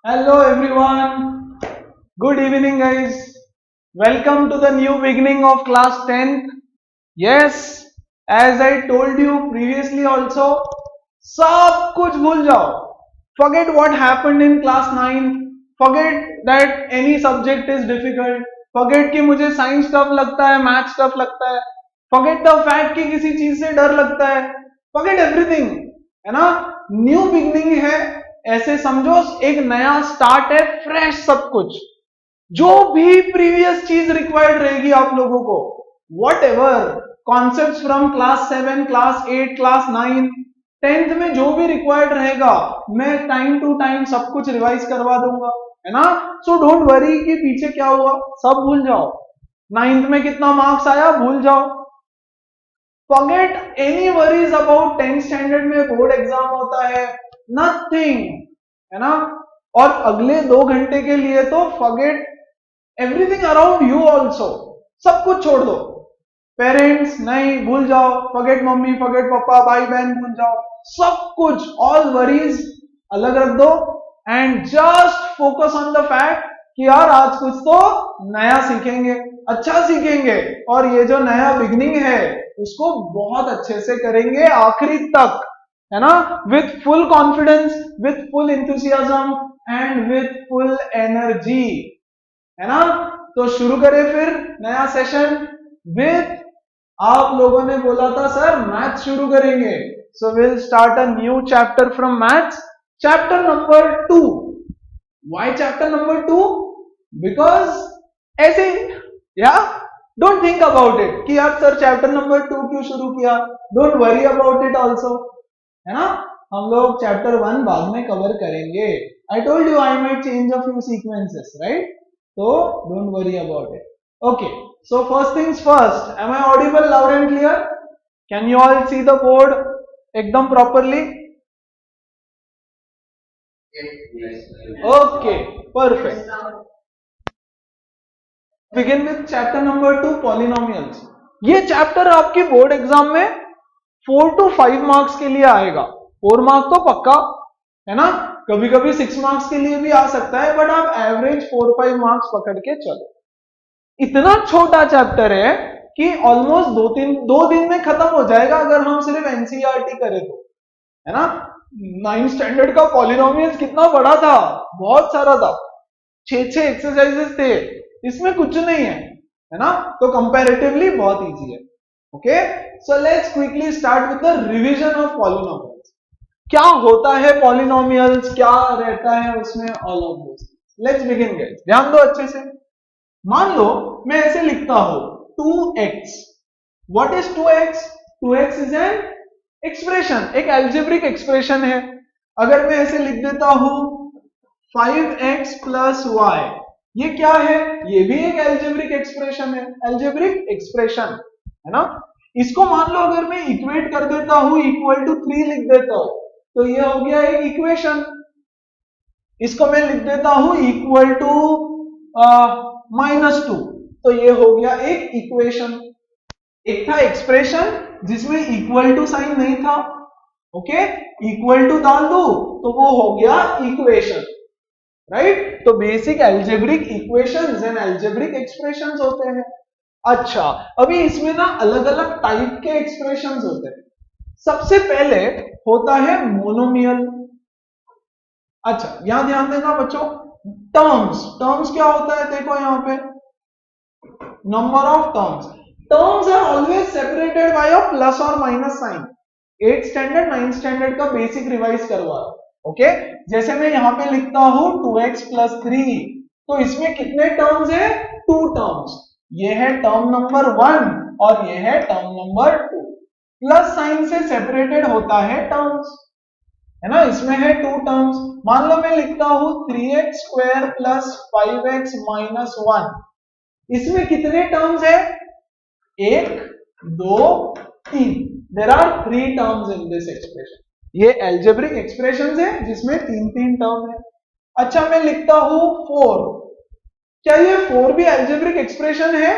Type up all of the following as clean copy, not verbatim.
Hello everyone. Good evening guys. Welcome to the new beginning of class 10th. Yes, as I told you previously also, सब कुछ भूल जाओ. Forget what happened in class 9. Forget that any subject is difficult. Forget कि मुझे science tough लगता है, maths tough लगता है. Forget the fact कि किसी चीज से डर लगता है. Forget everything. है ना? न्यू बिगनिंग है. ऐसे समझो एक नया स्टार्ट है, फ्रेश सब कुछ. जो भी प्रीवियस चीज रिक्वायर्ड रहेगी आप लोगों को, what ever concept from class 7, class 8, class 9, 10th में जो भी रिक्वायर्ड रहेगा, मैं टाइम टू टाइम सब कुछ रिवाइज करवा दूंगा. है ना? सो डोंट वरी कि पीछे क्या हुआ, सब भूल जाओ. 9th में कितना मार्क्स आया भूल जाओ. Forget any worries about 10th standard में बोर्ड एग्जाम होता है, नथिंग. है ना? और अगले 2 घंटे के लिए तो forget everything around you also. सब कुछ छोड़ दो. पेरेंट्स नहीं, भूल जाओ. फॉरगेट मम्मी, फॉरगेट पापा, भाई बहन भूल जाओ. सब कुछ, ऑल वरीज अलग रख दो and just focus on the fact कि यार आज कुछ तो नया सीखेंगे, अच्छा सीखेंगे, और ये जो नया बिगनिंग है उसको बहुत अच्छे से करेंगे आखिरी तक. है ना? With full confidence, with full enthusiasm and with full energy. है ना? तो शुरू करें फिर नया सेशन विथ, आप लोगों ने बोला था सर मैथ शुरू करेंगे, so will start a new chapter from maths, chapter number 2. Why chapter number 2? Because ऐसे, या डोंट थिंक अबाउट इट कि यार सर चैप्टर नंबर 2 क्यों शुरू किया. Don't worry about it also. है ना? हम लोग चैप्टर 1 बाद में कवर करेंगे. I told you I might change a few sequences, right? So don't worry about it. Okay, so first things first, am I audible loud and clear? Can you all see the board ekdam properly? Okay, perfect. Begin with chapter number 2, polynomials. ये chapter आपके board exam में 4 to 5 marks के लिए आएगा. 4 mark तो पक्का. है ना? कभी कभी 6 मार्क्स के लिए भी आ सकता है, बट आप एवरेज 4-5 मार्क्स पकड़ के चलो. इतना छोटा चैप्टर है कि ऑलमोस्ट 2 दिन में खत्म हो जाएगा अगर हम सिर्फ एनसीईआरटी करें तो. है ना? 9th स्टैंडर्ड का पॉलिनोमियल्स कितना बड़ा था, बहुत सारा था. 6 एक्सरसाइजेस थे, इसमें कुछ नहीं है. है ना? तो कंपैरेटिवली बहुत इजी है. Okay, so let's quickly start with the revision of polynomials. क्या होता है पॉलिनोमियल्स, क्या रहता है उसमें, all of this. Let's begin guys, ध्यान दो अच्छे से. मान लो मैं ऐसे लिखता हूं 2x. What is 2x? 2x is an expression, एक एल्जेब्रिक एक्सप्रेशन है. अगर मैं ऐसे लिख देता हूं 5x प्लस y, ये क्या है? ये भी एक एल्जेब्रिक एक्सप्रेशन है, एल्जेब्रिक एक्सप्रेशन. है ना? इसको मान लो अगर मैं इक्वेट कर देता हूं, इक्वल टू 3 लिख देता हूं, तो ये हो गया एक इक्वेशन. इसको मैं लिख देता हूं इक्वल टू -2, तो ये हो गया एक इक्वेशन. एक था एक्सप्रेशन जिसमें इक्वल टू साइन नहीं था. ओके, इक्वल टू डाल दो तो वो हो गया इक्वेशन, राइट? तो basic algebraic equations and algebraic expressions होते हैं. अच्छा, अभी इसमें ना अलग अलग टाइप के एक्सप्रेशंस होते हैं. सबसे पहले होता है मोनोमियल. अच्छा, यहां ध्यान देना बच्चों. टर्म्स क्या होता है? देखो यहां पे number of terms are always separated by a plus और minus sign. 8th standard 9th standard का बेसिक रिवाइज करवा. ओके, जैसे मैं यहां पे लिखता हूं 2x प्लस 3, तो इसमें कितने टर्म्स है? 2 टर्म्स. ये है टर्म नंबर 1 और ये है टर्म नंबर 2. प्लस साइन से सेपरेटेड होता है टर्म्स. है ना? इसमें है 2 टर्म्स. मान लो मैं लिखता हूं 3x square plus 5x minus 1, इसमें कितने टर्म्स है? 1, 2, 3. There are 3 terms in this expression. ये एल्जेब्रिक एक्सप्रेशंस है जिसमें 3 टर्म है. अच्छा, मैं लिखता हूं 4. क्या ये 4 भी एल्जेब्रिक एक्सप्रेशन है?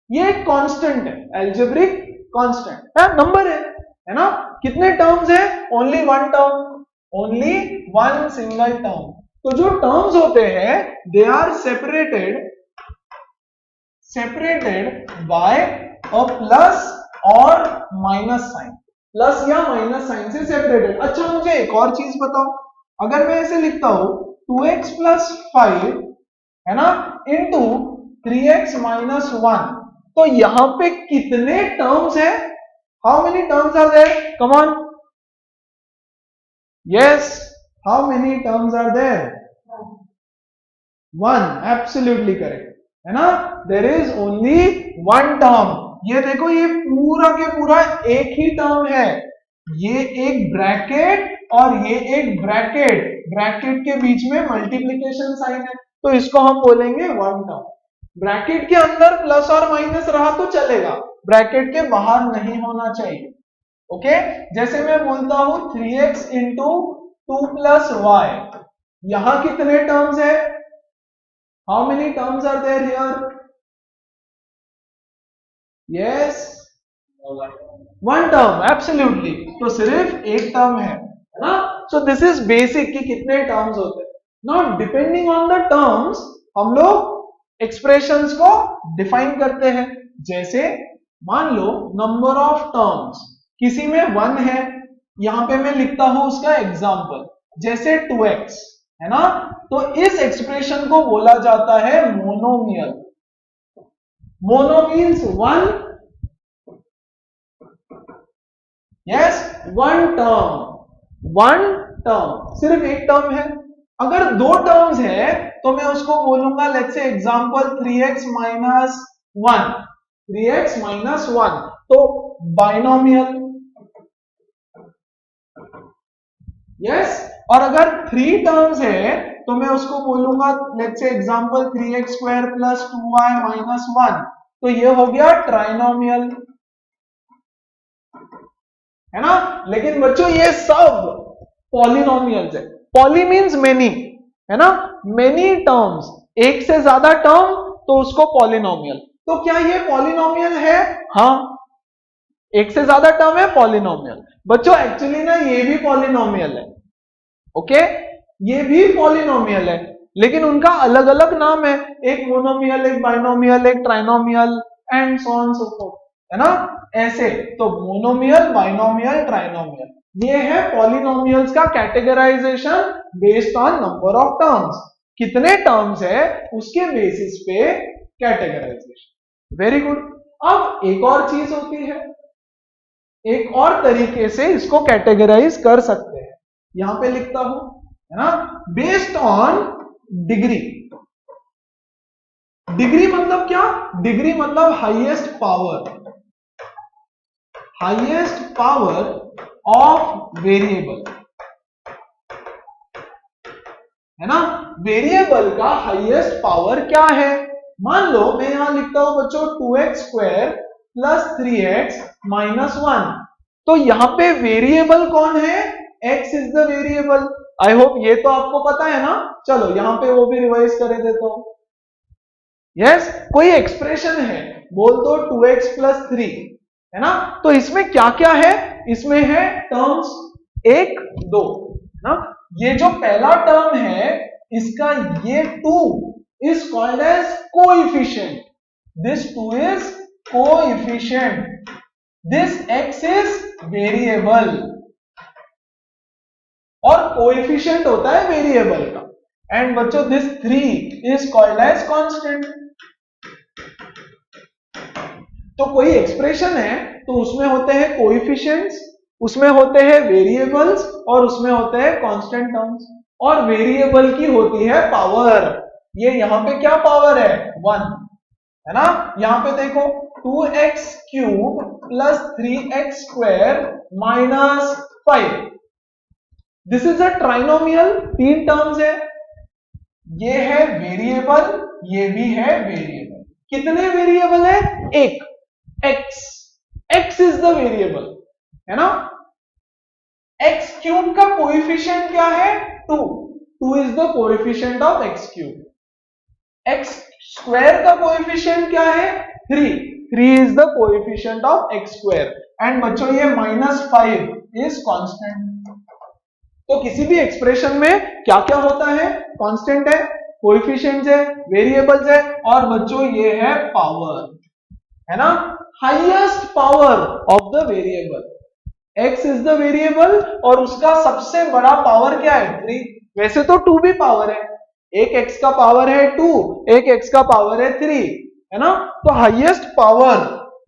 ये एक कांस्टेंट है, एल्जेब्रिक कांस्टेंट है, नंबर है ना? कितने टर्म्स है? Only 1 term, only 1 single term. तो जो टर्म्स होते हैं they are separated by a plus और माइनस साइन, प्लस या माइनस साइन से सेपरेटेड। अच्छा मुझे एक और चीज बताओ, अगर मैं ऐसे लिखता हूं 2x प्लस 5 है ना इंटू 3x माइनस 1, तो यहां पे कितने टर्म्स है? How many terms are there? Come on, yes, how many terms are there? 1, absolutely correct, है ना, देयर इज ओनली 1 टर्म। ये देखो ये पूरा के पूरा एक ही टर्म है, ये एक ब्रैकेट और ये एक ब्रैकेट, ब्रैकेट के बीच में मल्टीप्लिकेशन साइन है, तो इसको हम बोलेंगे 1 टर्म। ब्रैकेट के अंदर प्लस और माइनस रहा तो चलेगा, ब्रैकेट के बाहर नहीं होना चाहिए। ओके, जैसे मैं बोलता हूं 3x इंटू 2 प्लस वाई, यहां कितने टर्म्स है? How many terms are there here? Yes, 1 term, absolutely, तो सिर्फ एक टर्म है ना। सो दिस इज बेसिक कि कितने टर्म्स होते हैं। Now depending on the terms हम लोग एक्सप्रेशंस को डिफाइन करते हैं। जैसे मान लो नंबर ऑफ टर्म्स, किसी में 1 है, यहां पे मैं लिखता हूं उसका एग्जांपल, जैसे 2x है ना, तो इस एक्सप्रेशन को बोला जाता है monomial. Mono means 1, yes, 1 term, सिर्फ एक टर्म है। अगर 2 टर्म्स है तो मैं उसको बोलूंगा let's say example 3x minus 1, 3x minus 1, तो बाइनोमियल, यस। और अगर 3 टर्म्स है तो मैं उसको बोलूंगा let's say example 3x square plus 2y minus 1, तो ये हो गया ट्राइनोमियल, है ना। लेकिन बच्चों ये सब पॉलिनोमियल्स है। पॉली मींस मेनी, है ना, मेनी टर्म्स, एक से ज्यादा टर्म तो उसको पॉलिनोमियल। तो क्या ये पॉलिनोमियल है? हाँ, एक से ज्यादा टर्म है पॉलिनोमियल। बच्चों एक्चुअली ना ये भी पॉलिनोमियल है, ओके, ये भी पॉलिनोमियल है, लेकिन उनका अलग अलग नाम है, एक मोनोमियल, एक बाइनोमियल, एक trinomial and so on so fourth, है ना, ऐसे। तो मोनोमियल, बाइनोमियल, ट्राइनोमियल, ये है पॉलिनोमियल्स का categorization based on number of terms. कितने टर्म्स है उसके बेसिस पे कैटेगराइजेशन। Very good. अब एक और चीज होती है, एक और तरीके से इसको कैटेगराइज कर सकते हैं, यहां पे लिखता हूं, है ना, बेस्ड ऑन डिग्री। डिग्री मतलब क्या? डिग्री मतलब हाईएस्ट पावर ऑफ वेरिएबल, है ना। वेरिएबल का हाईएस्ट पावर क्या है? मान लो मैं यहां लिखता हूं बच्चों 2x square plus 3x minus 1, तो यहां पे वेरिएबल कौन है? x is the variable. I hope ये तो आपको पता है ना। चलो यहां पे वो भी रिवाइज कर देता हूं। यस, कोई एक्सप्रेशन है, बोल दो 2x प्लस 3, है ना, तो इसमें क्या क्या है? इसमें है टर्म्स 1, 2, ना। ये जो पहला टर्म है इसका ये 2 is called as coefficient. This 2 is coefficient. This x is variable. और coefficient होता है वेरिएबल का। एंड बच्चों this 3 is called as constant. तो कोई एक्सप्रेशन है तो उसमें होते हैं कोएफिशिएंट्स, उसमें होते हैं वेरिएबल्स और उसमें होते हैं कांस्टेंट टर्म्स। और वेरिएबल की होती है पावर। ये यहां पे क्या पावर है? 1, है ना। यहां पे देखो 2x cube plus 3x square minus 5, this is a trinomial, 3 terms है, ये है वेरिएबल, ये भी है वेरिएबल। कितने वेरिएबल है? एक, x इज द वेरिएबल, है ना। x क्यूब का कोएफिशिएंट क्या है? 2 is the coefficient of x cube. x square का कोएफिशिएंट क्या है? 3 is the coefficient of x square. And बच्चों ये -5 इज कांस्टेंट। तो किसी भी एक्सप्रेशन में क्या क्या होता है, कांस्टेंट है, कोएफिशिएंट्स है, वेरिएबल्स है, और बच्चों ये है पावर, है ना, highest power of the variable. x is the variable और उसका सबसे बड़ा पावर क्या है, 3। वैसे तो 2 भी पावर है, एक x का पावर है 2, एक x का पावर है 3, है ना। तो हाईएस्ट पावर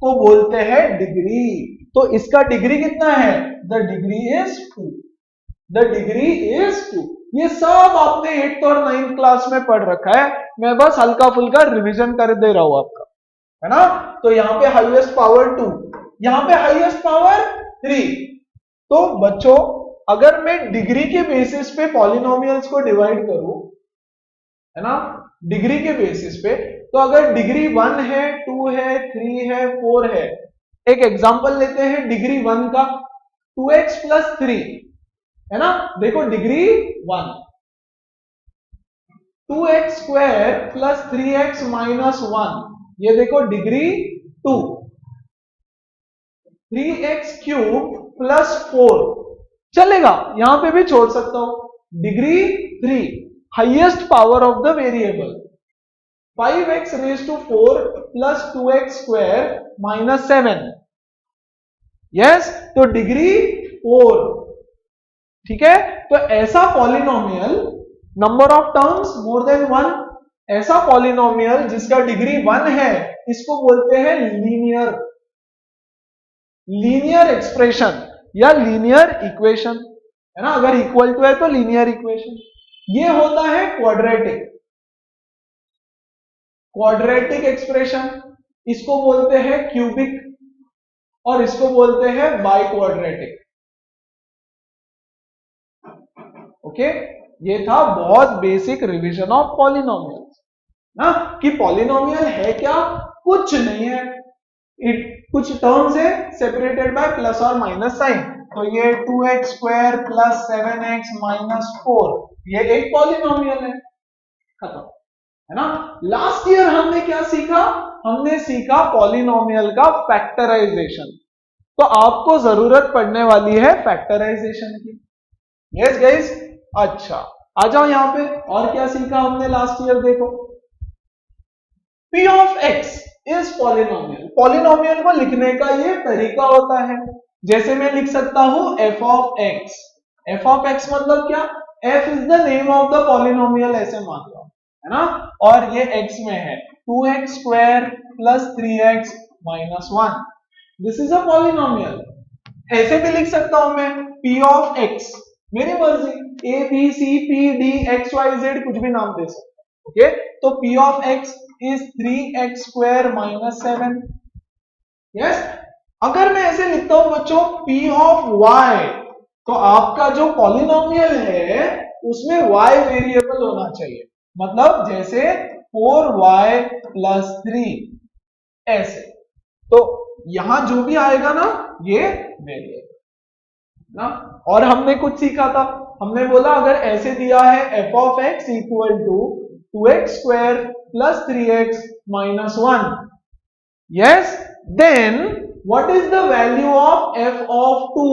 को बोलते हैं डिग्री। तो इसका डिग्री कितना है, the degree is 2, the degree is 2। ये सब आपने 8th और 9th क्लास में पढ़ रखा है, मैं बस हल्का फुल्का रिवीजन कर दे रहा हूं आपका, है ना। तो यहां पे हाईएस्ट पावर 2, यहां पे हाईएस्ट पावर 3। तो बच्चों अगर मैं डिग्री के बेसिस पे पॉलिनोमियल्स को डिवाइड करूं, है ना, डिग्री के बेसिस पे, तो अगर डिग्री 1 है, 2 है, 3 है, 4 है, एक एग्जांपल लेते हैं डिग्री 1 का, 2x प्लस 3, है ना। देखो degree 1, 2x square plus 3x minus 1, ये देखो डिग्री 2, 3x क्यूब प्लस 4, चलेगा, यहां पे भी छोड़ सकता हूं। Degree 3, highest power of the variable, 5x raise to 4 plus 2x square minus 7, yes, तो डिग्री 4, ठीक है। तो ऐसा polynomial, number of terms more than 1, ऐसा पॉलिनोमियल जिसका डिग्री 1 है, इसको बोलते हैं लीनियर, लीनियर एक्सप्रेशन या लीनियर इक्वेशन, है ना। अगर इक्वल टू है तो लीनियर इक्वेशन। ये होता है क्वाड्रेटिक, क्वाड्रेटिक एक्सप्रेशन, इसको बोलते हैं क्यूबिक और इसको बोलते हैं बाई क्वाड्रेटिक। ओके, ये था बहुत बेसिक रिवीजन ऑफ पॉलिनोमियल्स ना, कि पॉलिनोमियल है क्या, कुछ नहीं है, कुछ टर्म्स है सेपरेटेड बाय प्लस और माइनस साइन। तो ये 2x square plus 7x minus 4, ये एक पॉलिनोमियल है, खत्म, है ना। लास्ट ईयर हमने क्या सीखा, हमने सीखा पॉलिनोमियल का फैक्टराइजेशन, तो आपको जरूरत पड़ने वाली है फैक्टराइजेशन की। यस गाइस, अच्छा आ जाओ यहां पे, और क्या सीखा हमने लास्ट ईयर, देखो p of x is polynomial. Polynomial को लिखने का ये तरीका होता है, जैसे मैं लिख सकता हूं f of x, f of x मतलब क्या, f is the name of the polynomial, ऐसे मान लो, है ना, और ये x में है 2x square plus 3x minus 1, this is a polynomial. ऐसे भी लिख सकता हूं मैं p ऑफ x, मेरी मर्जी, a b c p d x y z कुछ भी नाम दे सकते हैं, ओके। तो p of x is 3x square minus 7, yes. अगर मैं ऐसे लिखता हूं बच्चों p ऑफ y, तो आपका जो पॉलिनोमियल है उसमें y वेरिएबल होना चाहिए, मतलब जैसे 4y प्लस 3, ऐसे। तो यहां जो भी आएगा ना ये वेरिएबल ना। और हमने कुछ सीखा था, हमने बोला अगर ऐसे दिया है f of x equal to 2x square plus 3x minus 1, yes, then what is the value of f of 2,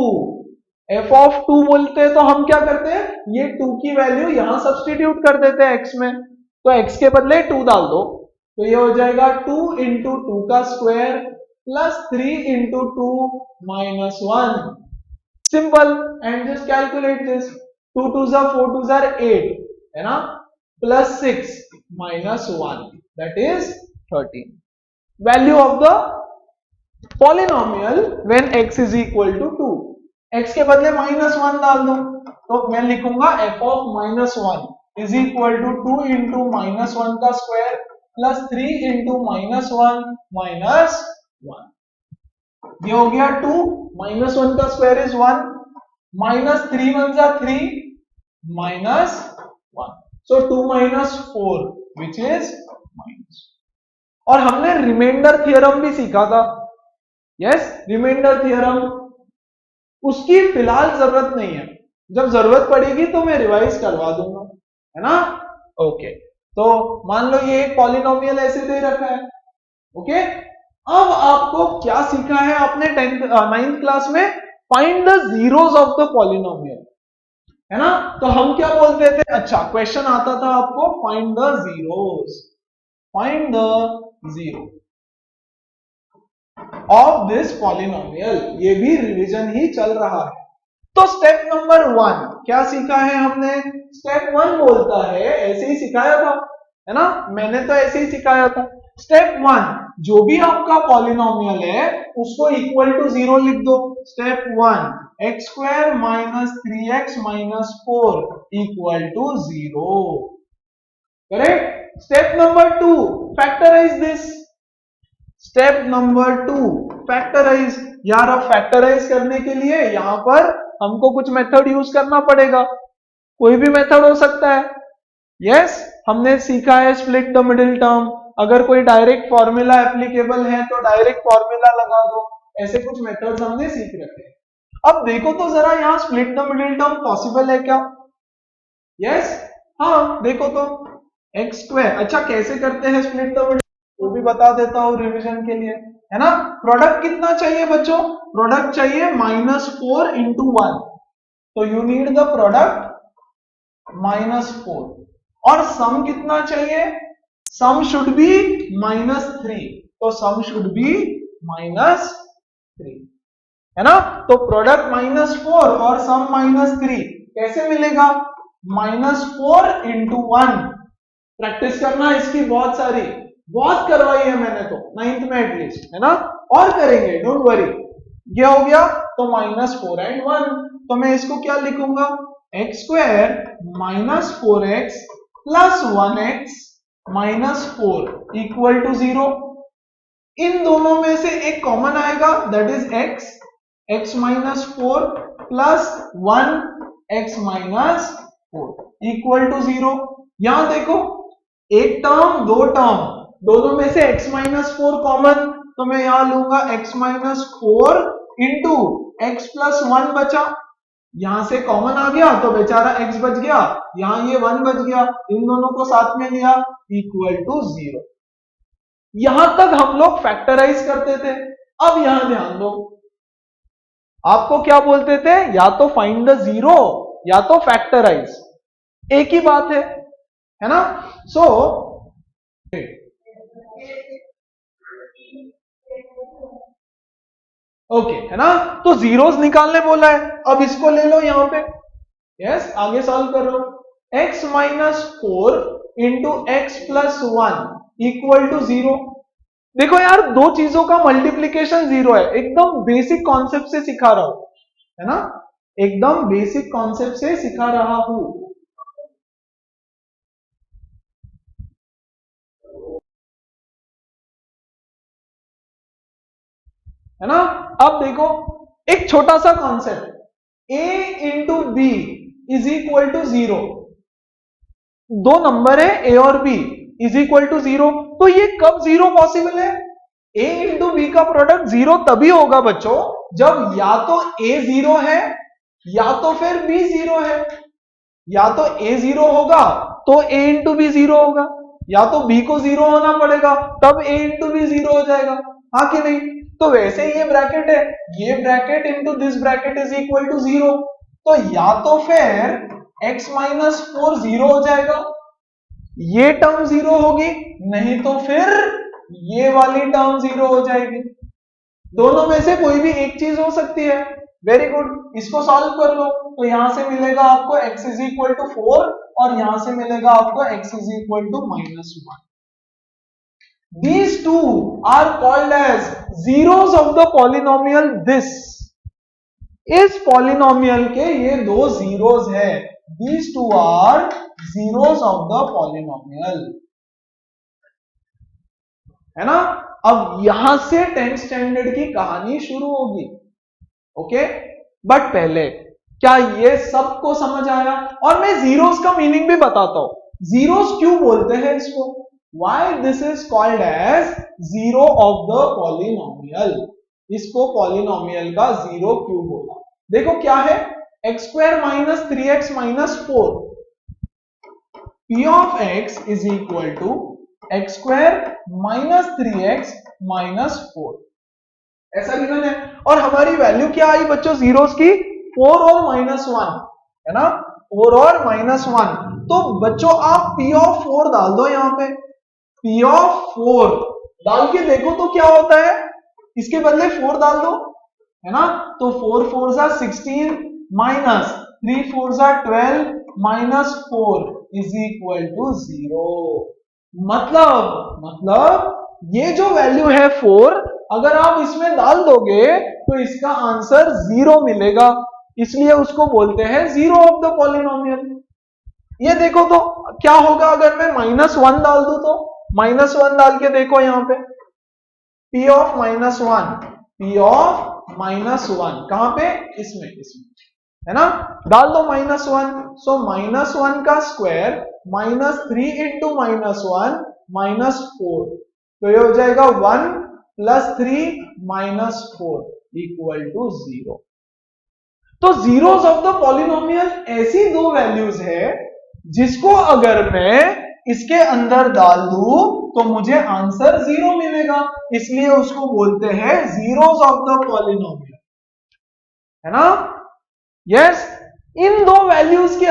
f of 2 बोलते हैं तो हम क्या करते हैं, ये 2 की वैल्यू यहां सब्स्टिट्यूट कर देते हैं x में, तो x के बदले 2 डाल दो, तो ये हो जाएगा 2 इंटू 2 का square plus 3 into 2 minus 1, simple, and just calculate this, 2 2s are 4 2s are 8, है ना, plus 6 minus 1, that is 13। Value of the polynomial when x is equal to 2, x के बदले माइनस 1 डाल दो, तो मैं लिखूंगा f of minus 1 is equal to 2 into minus 1 का square plus 3 into minus 1 minus 1, ये हो गया 2, माइनस 1 का square is 1, minus 3 1s are 3 minus 1, so 2 minus 4 which is minus. और हमने रिमाइंडर थ्योरम भी सीखा था, यस, रिमाइंडर थ्योरम, उसकी फिलहाल जरूरत नहीं है, जब जरूरत पड़ेगी तो मैं रिवाइज करवा दूंगा, है ना। ओके, तो मान लो ये एक पॉलिनोमियल ऐसे दे रखा है, ओके। अब आपको क्या सीखा है आपने 9th क्लास में, find the zeros of the polynomial, है ना। तो हम क्या बोलते थे, अच्छा क्वेश्चन आता था आपको find the zeros, find the zero of this polynomial, ये भी रिवीजन ही चल रहा है। तो स्टेप नंबर 1 क्या सीखा है हमने, स्टेप 1 बोलता है, ऐसे ही सिखाया था, है ना, मैंने तो ऐसे ही सिखाया था। स्टेप 1 जो भी आपका पॉलिनोमियल है उसको इक्वल टू 0 लिख दो। Step 1 x square minus 3x minus 4 equal to 0, correct. Step number 2 factorize this, step number 2 factorize. यार अब फैक्टराइज करने के लिए यहां पर हमको कुछ मेथड यूज करना पड़ेगा, कोई भी मेथड हो सकता है। यस हमने सीखा है स्प्लिट द मिडिल टर्म, अगर कोई डायरेक्ट फॉर्मूला एप्लीकेबल है तो डायरेक्ट फॉर्मूला लगा दो, ऐसे कुछ मेथड्स हमने सीख रखे हैं। अब देखो तो जरा यहां split the middle term possible है क्या, यस हाँ देखो तो एक्स स्क्वायर, अच्छा कैसे करते हैं स्प्लिट द मिडिल, वो भी बता देता हूं रिवीजन के लिए, है ना। प्रोडक्ट कितना चाहिए बच्चों, प्रोडक्ट चाहिए -4 इंटू 1, तो यू नीड द प्रोडक्ट -4, और सम कितना चाहिए, सम शुड बी -3, तो सम शुड बी -3, है ना। तो प्रोडक्ट -4 और सम -3 कैसे मिलेगा, -4 इंटू 1, प्रैक्टिस करना इसकी बहुत सारी, बहुत करवाई है मैंने तो 9th में एटलीस्ट, है ना, और करेंगे डोंट वरी। ये हो गया तो -4 एंड 1, तो मैं इसको क्या लिखूंगा, x square -4x plus 1x -4 equal to 0। इन दोनों में से एक कॉमन आएगा, that is x -4 plus 1x -4 equal to 0। यहां देखो एक टर्म दो टर्म, दोनों में से x -4 कॉमन, तो मैं यहां लूंगा x -4 इंटू x प्लस 1 बचा, यहां से कॉमन आ गया तो बेचारा x बच गया, यहां ये 1 बच गया, इन दोनों को साथ में लिया इक्वल टू 0। यहां तक हम लोग फैक्टराइज करते थे। अब यहां ध्यान दो, आपको क्या बोलते थे, या तो फाइंड द जीरो या तो फैक्टराइज, एक ही बात है ना। सो ओके है ना, तो जीरोस निकालने बोला है, अब इसको ले लो यहां पे, यस आगे सॉल्व करो, x -4 into x plus 1 equal to 0। देखो यार दो चीजों का मल्टीप्लीकेशन 0 है, एकदम बेसिक कॉन्सेप्ट से सिखा रहा हूं, है ना, एकदम बेसिक कॉन्सेप्ट से सिखा रहा हूं, है ना। अब देखो एक छोटा सा concept, a into b is equal to 0, दो नंबर है a और b इज इक्वल टू 0, तो ये कब 0 पॉसिबल है, a इंटू बी का प्रोडक्ट 0 तभी होगा बच्चों जब या तो a 0 है या तो फिर b 0 है, या तो a 0 होगा तो a इंटू बी 0 होगा, या तो b को 0 होना पड़ेगा तब a इंटू बी 0 हो जाएगा, हाँ कि नहीं। तो वैसे ये ब्रैकेट है, ये bracket into this bracket is equal to 0, तो या तो फिर x -4 0 हो जाएगा, ये टर्म 0 होगी, नहीं तो फिर ये वाली टर्म 0 हो जाएगी, दोनों में से कोई भी एक चीज हो सकती है। वेरी गुड, इसको सॉल्व कर लो, तो यहां से मिलेगा आपको x इज इक्वल टू 4 और यहां से मिलेगा आपको x is equal to -1। These two are called as zeros of the polynomial this, इस पॉलिनोमियल के ये दो जीरोस है, these two are zeros of the polynomial, है ना। अब यहां से 10th स्टैंडर्ड की कहानी शुरू होगी, ओके। बट पहले क्या ये सबको समझ आया, और मैं जीरोस का मीनिंग भी बताता हूं, जीरोस क्यों बोलते हैं इसको, why this is called as zero of the polynomial, इसको पॉलिनोमियल का जीरो क्यों बोला। देखो क्या है, x square minus 3x minus 4, p of x is equal to x square minus 3x minus 4, ऐसा गिवन है, और हमारी वैल्यू क्या आई बच्चों जीरोस की, 4 और -1, है ना। 4 और -1, तो बच्चों आप P ऑफ 4 डाल दो यहाँ पे, P ऑफ 4 डाल के देखो तो क्या होता है, इसके बदले 4 डाल दो, है ना, तो 4 4 जा 16 माइनस 3 4 जा 12 माइनस 4 इज इक्वल टू 0। मतलब ये जो वैल्यू है 4, अगर आप इसमें डाल दोगे तो इसका आंसर 0 मिलेगा, इसलिए उसको बोलते हैं जीरो ऑफ द पॉलिनोमियल। ये देखो तो क्या होगा अगर मैं -1 डाल दूं, तो -1 डाल के देखो यहाँ पे, P ऑफ -1, P ऑफ -1 कहां पे, इसमें है ना, डाल दो -1, सो -1 का स्क्वायर -3 इंटू -1 -4, तो ये हो जाएगा 1 + 3 -4 इक्वल टू 0। तो जीरोस ऑफ द पॉलिनोमियल ऐसी दो वैल्यूज है जिसको अगर मैं इसके अंदर डाल दूं तो मुझे आंसर 0 मिलेगा, इसलिए उसको बोलते हैं जीरोस ऑफ द पॉलिनोमियल, है ना। यस, इन दो वैल्यूज के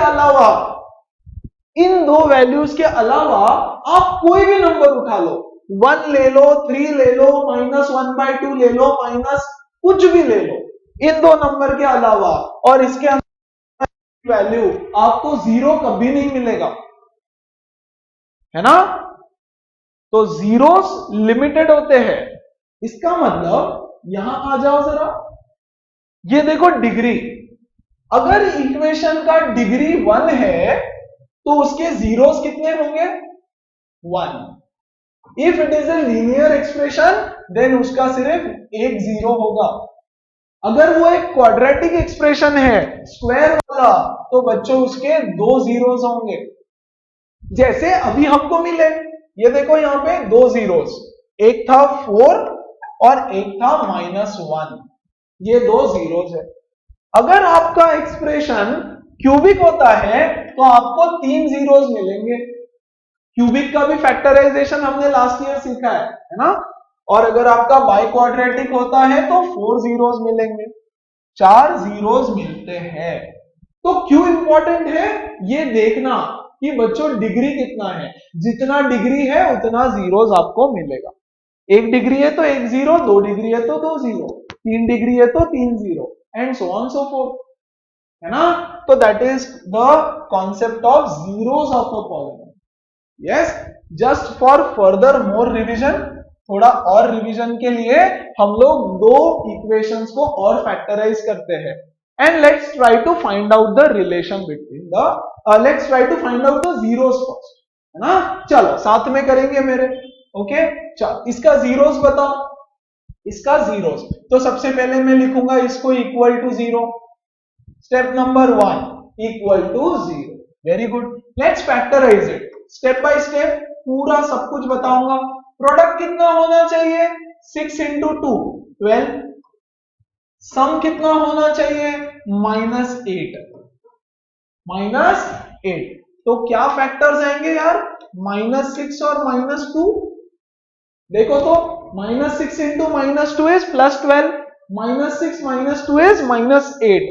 अलावा आप कोई भी नंबर उठा लो, 1 ले लो, 3 ले लो, -1/2 ले लो, माइनस कुछ भी ले लो, इन दो नंबर के अलावा, और इसके अंदर वैल्यू आपको 0 कभी नहीं मिलेगा, है ना। तो जीरोस लिमिटेड होते हैं, इसका मतलब यहां आ जाओ जरा, ये देखो डिग्री, अगर इक्वेशन का डिग्री 1 है तो उसके जीरोस कितने होंगे, 1। If it is a linear expression then उसका सिर्फ एक जीरो होगा। अगर वो एक क्वाड्रेटिक एक्सप्रेशन है स्क्वायर वाला, तो बच्चों उसके 2 जीरोस होंगे, जैसे अभी हमको मिले, ये देखो यहाँ पे 2 जीरोस, एक था 4 और एक था -1, ये 2 जीरोस है। अगर आपका एक्सप्रेशन क्यूबिक होता है तो आपको 3 जीरोस मिलेंगे, क्यूबिक का भी फैक्टराइजेशन हमने लास्ट ईयर सीखा है ना। और अगर आपका बाई क्वाड्रेटिक होता है तो 4 जीरोस मिलेंगे, 4 जीरोस मिलते हैं। तो क्यों इंपॉर्टेंट है ये देखना कि बच्चों डिग्री कितना है, जितना डिग्री है उतना जीरोस आपको मिलेगा। 1 डिग्री है तो 1 जीरो, 2 डिग्री है तो 2 जीरो, 3 डिग्री है तो 3 zero, and so on so fourth, है ना। तो that is the concept of zeros of a polynomial. Yes, just for further more revision, थोड़ा और रिवीजन के लिए हम लोग दो इक्वेशंस को और फैक्टराइज करते हैं, and let's try to find out the relation between the let's try to find out the zeros first, है ना। चलो साथ में करेंगे मेरे, ओके। चलो इसका जीरोस बताओ, इसका जीरोस, तो सबसे पहले मैं लिखूंगा इसको equal to 0, step number 1 equal to 0, very good. Let's factorize it step by step, पूरा सब कुछ बताऊंगा। प्रोडक्ट कितना होना चाहिए, 6 इंटू 2 12, सम कितना होना चाहिए, -8, तो क्या फैक्टर्स आएंगे यार, -6 और -2, देखो तो -6 इंटू -2 इज +12, -6 - 2 इज -8,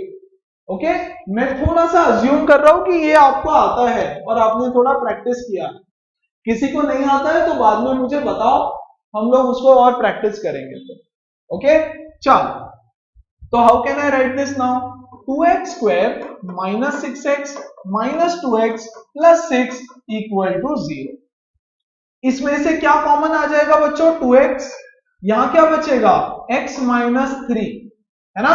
ओके। मैं थोड़ा सा अज्यूम कर रहा हूं कि ये आपको आता है और आपने थोड़ा प्रैक्टिस किया, किसी को नहीं आता है तो बाद में मुझे बताओ, हम लोग उसको और प्रैक्टिस करेंगे, तो ओके। चलो, तो how can I write this now, 2x स्क्वायर -6x - 2x + 6 इक्वल टू 0। इसमें से क्या कॉमन आ जाएगा बच्चों, 2x, यहां क्या बचेगा, x - 3, है ना,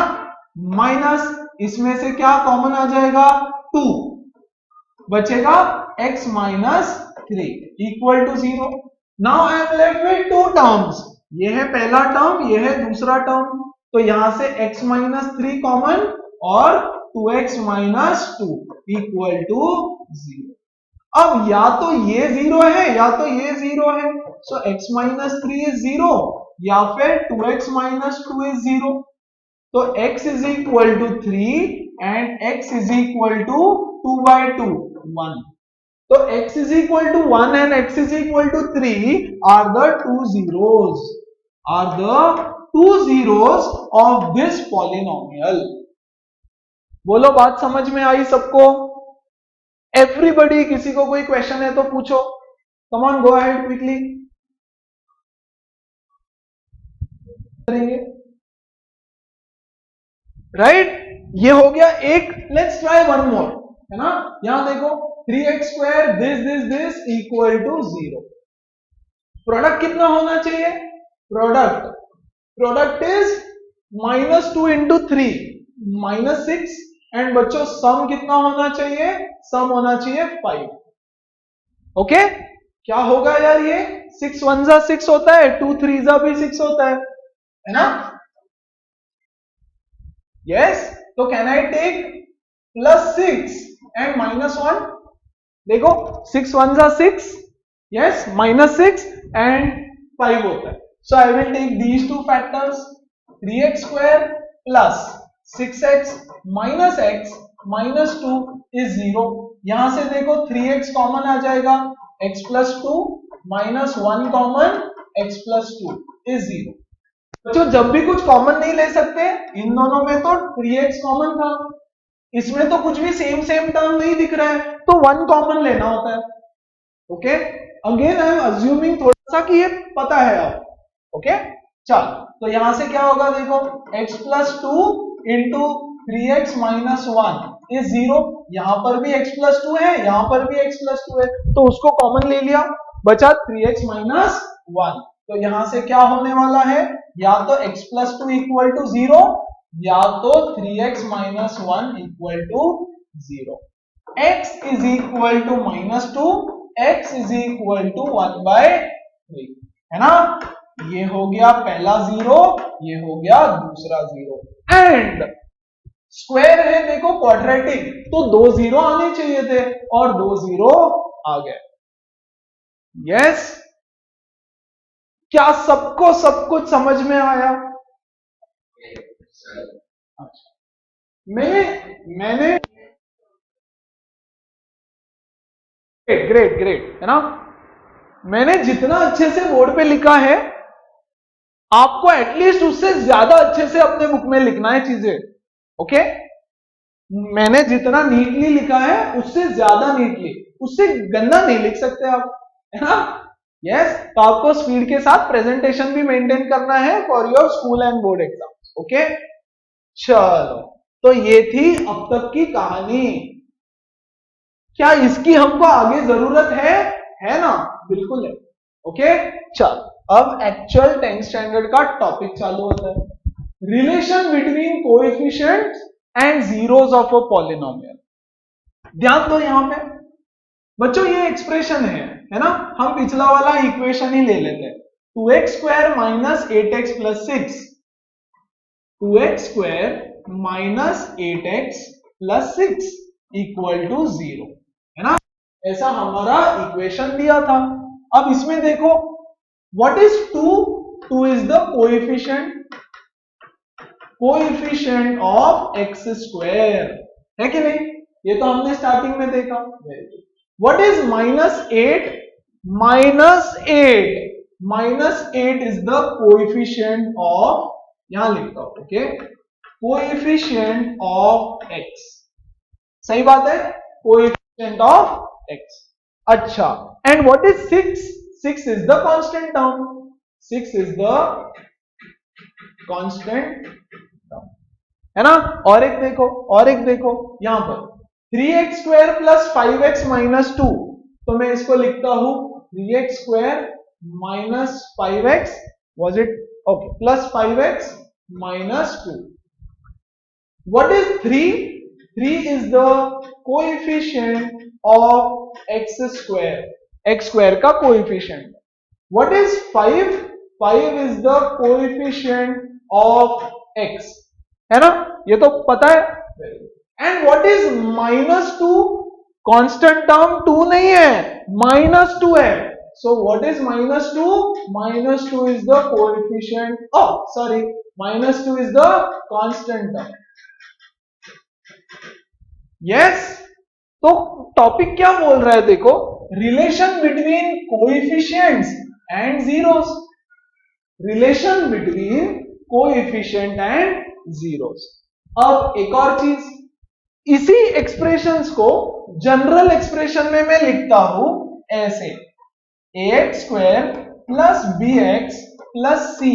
माइनस इसमें से क्या कॉमन आ जाएगा, 2 बचेगा, x - 3 equal to 0। Now I am left with 2 terms, ये है पहला टर्म, ये है दूसरा टर्म, तो यहां से x - 3 कॉमन और 2x - 2 इक्वल टू 0। अब या तो ये 0 है या तो ये 0 है, सो x - 3 इज 0 या फिर 2x - 2 इज 0। तो x is equal to 3 and x is equal to 2/2 1। तो x is equal to 1 and x is equal to 3 are the two zeros of this polynomial। बोलो बात समझ में आई सबको, एवरीबडी, किसी को कोई क्वेश्चन है तो पूछो, come on, go ahead quickly करेंगे, राइट? ये हो गया एक। लेट्स ट्राई वन मोर, है ना? यहां देखो 3x square this equal to 0। Product कितना होना चाहिए? प्रोडक्ट इज -2 इंटू 3 -6, एंड बच्चों सम कितना होना चाहिए? सम होना चाहिए 5। ओके, क्या होगा यार? ये 6 1 जा 6 होता है, 2 3 जा भी 6 होता है ना? यस, तो कैन आई टेक +6 एंड -1? देखो 6 1 जा 6, यस, -6 एंड 5 होता है। So I will take these two factors, 3x square plus 6x minus x minus 2 is 0। यहां से देखो 3x कॉमन आ जाएगा, x plus 2 minus 1 common, x plus 2 is 0। बच्चों जब भी कुछ कॉमन नहीं ले सकते, इन दोनों में तो 3x कॉमन था, इसमें तो कुछ भी सेम टर्म नहीं दिख रहा है, तो 1 कॉमन लेना होता है। Okay, again I am assuming थोड़ा सा कि ये पता है अब। ओके, चल, तो यहां से क्या होगा? देखो x plus 2 into 3x minus 1 is 0। यहां पर भी x प्लस 2 है, यहां पर भी x प्लस 2 है, तो उसको कॉमन ले लिया, बचा 3x माइनस 1। तो यहां से क्या होने वाला है? या तो x प्लस 2 इक्वल टू 0, या तो 3x minus 1 equal to 0। x is equal to -2, x is equal to 1/3, है ना? ये हो गया पहला 0, ये हो गया दूसरा 0, एंड स्क्वायर है, देखो क्वाड्रेटिक, तो 2 0 आने चाहिए थे और 2 0 आ गए। यस, क्या सबको सब कुछ समझ में आया? अच्छा, मैंने ग्रेट, है ना? मैंने जितना अच्छे से बोर्ड पे लिखा है, आपको एटलीस्ट उससे ज्यादा अच्छे से अपने बुक में लिखना है चीजें। ओके, मैंने जितना नीटली लिखा है उससे ज्यादा नीटली, उससे गंदा नहीं लिख सकते आप, है ना? यस, तो आपको स्पीड के साथ प्रेजेंटेशन भी मेंटेन करना है for your school and board exams. Okay, चलो, तो ये थी अब तक की कहानी। क्या इसकी हमको आगे जरूरत है ना? बिल्कुल है। ओके, चल, अब एक्चुअल 10th स्टैंडर्ड का टॉपिक चालू होता है, relation between coefficients and zeros of a polynomial. ध्यान दो यहां पे बच्चों, ये एक्सप्रेशन है ना? हम पिछला वाला इक्वेशन ही ले लेते हैं, 2x square minus 8x plus 6, 2x square minus 8x plus 6 equal to 0, है ना? ऐसा हमारा इक्वेशन दिया था। अब इसमें देखो, what is 2? 2 is the coefficient of x square, है कि नहीं? ये तो हमने स्टार्टिंग में देखा। What is -8? -8 is the coefficient of, यहां लिखता हूं, ओके, कोएफिशिएंट ऑफ x। सही बात है, कोएफिशिएंट ऑफ x। अच्छा, and what is 6? 6 is the constant term. 6 is the constant term, है ना? और एक देखो यहां पर 3x square plus 5x minus 2, तो मैं इसको लिखता हूं 3x square minus 5x, was it okay, plus 5x minus 2। What is 3? 3 is the coefficient of x square, x square का coefficient. What is 5? 5 is the coefficient of x, है ना? ये तो पता है। And what is -2? Constant term 2 नहीं है, -2 है। So what is -2? -2 is the coefficient, -2 is the constant term. Yes, तो टॉपिक क्या बोल रहा है? देखो, relation between coefficients and zeros, relation between coefficient and zeros. अब एक और चीज, इसी एक्सप्रेशंस को जनरल एक्सप्रेशन में मैं लिखता हूं ऐसे, ax square plus bx plus c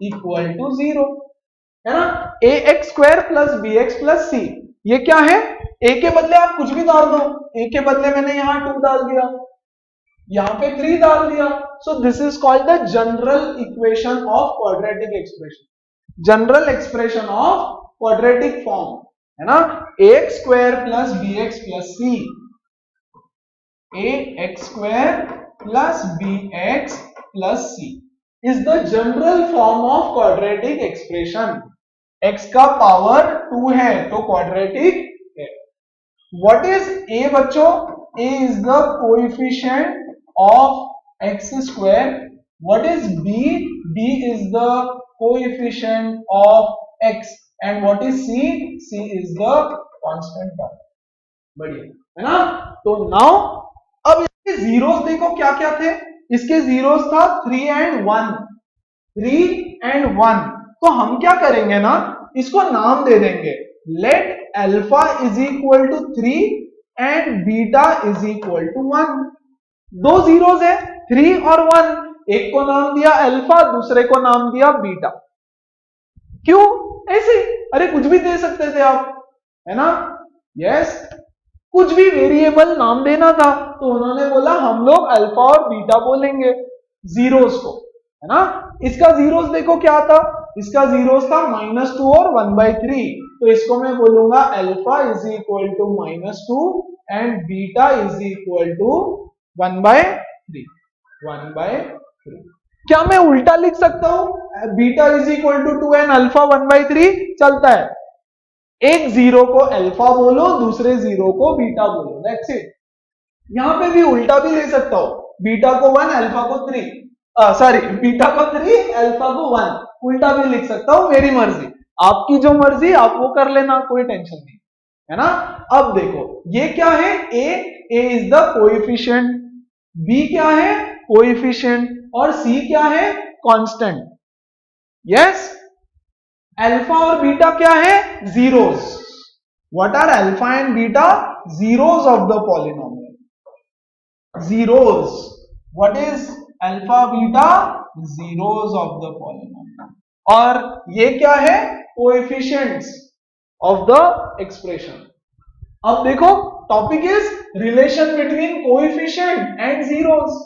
equal to 0, है ना। ax square plus bx plus c, ये क्या है, a के बदले आप कुछ भी डाल दो, a के बदले मैंने यहां 2 डाल दिया, यहां पे 3 डाल दिया, so this is called the general equation of quadratic expression, general expression of quadratic form, है ना। ax square plus bx plus c, ax square plus bx plus c is the general form of quadratic expression. x का power 2 है तो quadratic है। What is a बच्चों? a is the coefficient of x square. What is b? b is the coefficient of x. And what is c? c is the constant term. बढ़िया, है ना। तो now अब इसके जीरोस देखो क्या क्या थे, इसके जीरोस था 3 एंड 1, 3 एंड 1, तो हम क्या करेंगे ना, इसको नाम दे देंगे, let alpha is equal to 3 and beta is equal to 1। दो जीरोस है 3 और 1, एक को नाम दिया अल्फा, दूसरे को नाम दिया बीटा। क्यों ऐसे, अरे कुछ भी दे सकते थे आप, है ना। यस, कुछ भी वेरिएबल नाम देना था, तो उन्होंने बोला हम लोग अल्फा और बीटा बोलेंगे जीरोस को, है ना। इसका जीरोस देखो क्या था, इसका जीरोस था -2 और 1/3, तो इसको मैं बोलूंगा alpha is equal to -2 and beta is equal to 1/3, 1/3। क्या मैं उल्टा लिख सकता हूं, beta is equal to 2 and alpha 1/3, चलता है। एक जीरो को अल्फा बोलो, दूसरे जीरो को बीटा बोलो, दैट्स इट। यहां पे भी उल्टा भी ले सकता हूं, बीटा को 1 अल्फा को 3, सॉरी बीटा को 3 अल्फा को 1, उल्टा भी लिख सकता हूं, मेरी मर्जी, आपकी जो मर्जी आप वो कर लेना, कोई टेंशन नहीं, है ना। अब देखो ये क्या है, a is the coefficient, b क्या है कोएफिशिएंट, और c क्या है कांस्टेंट। यस, अल्फा और बीटा क्या है, zeros. What are alpha and beta, zeros of the polynomial, zeros. What is alpha beta, zeros of the polynomial. और ये क्या है, कोएफिशिएंट्स ऑफ द एक्सप्रेशन। अब देखो topic is relation between coefficient and zeros,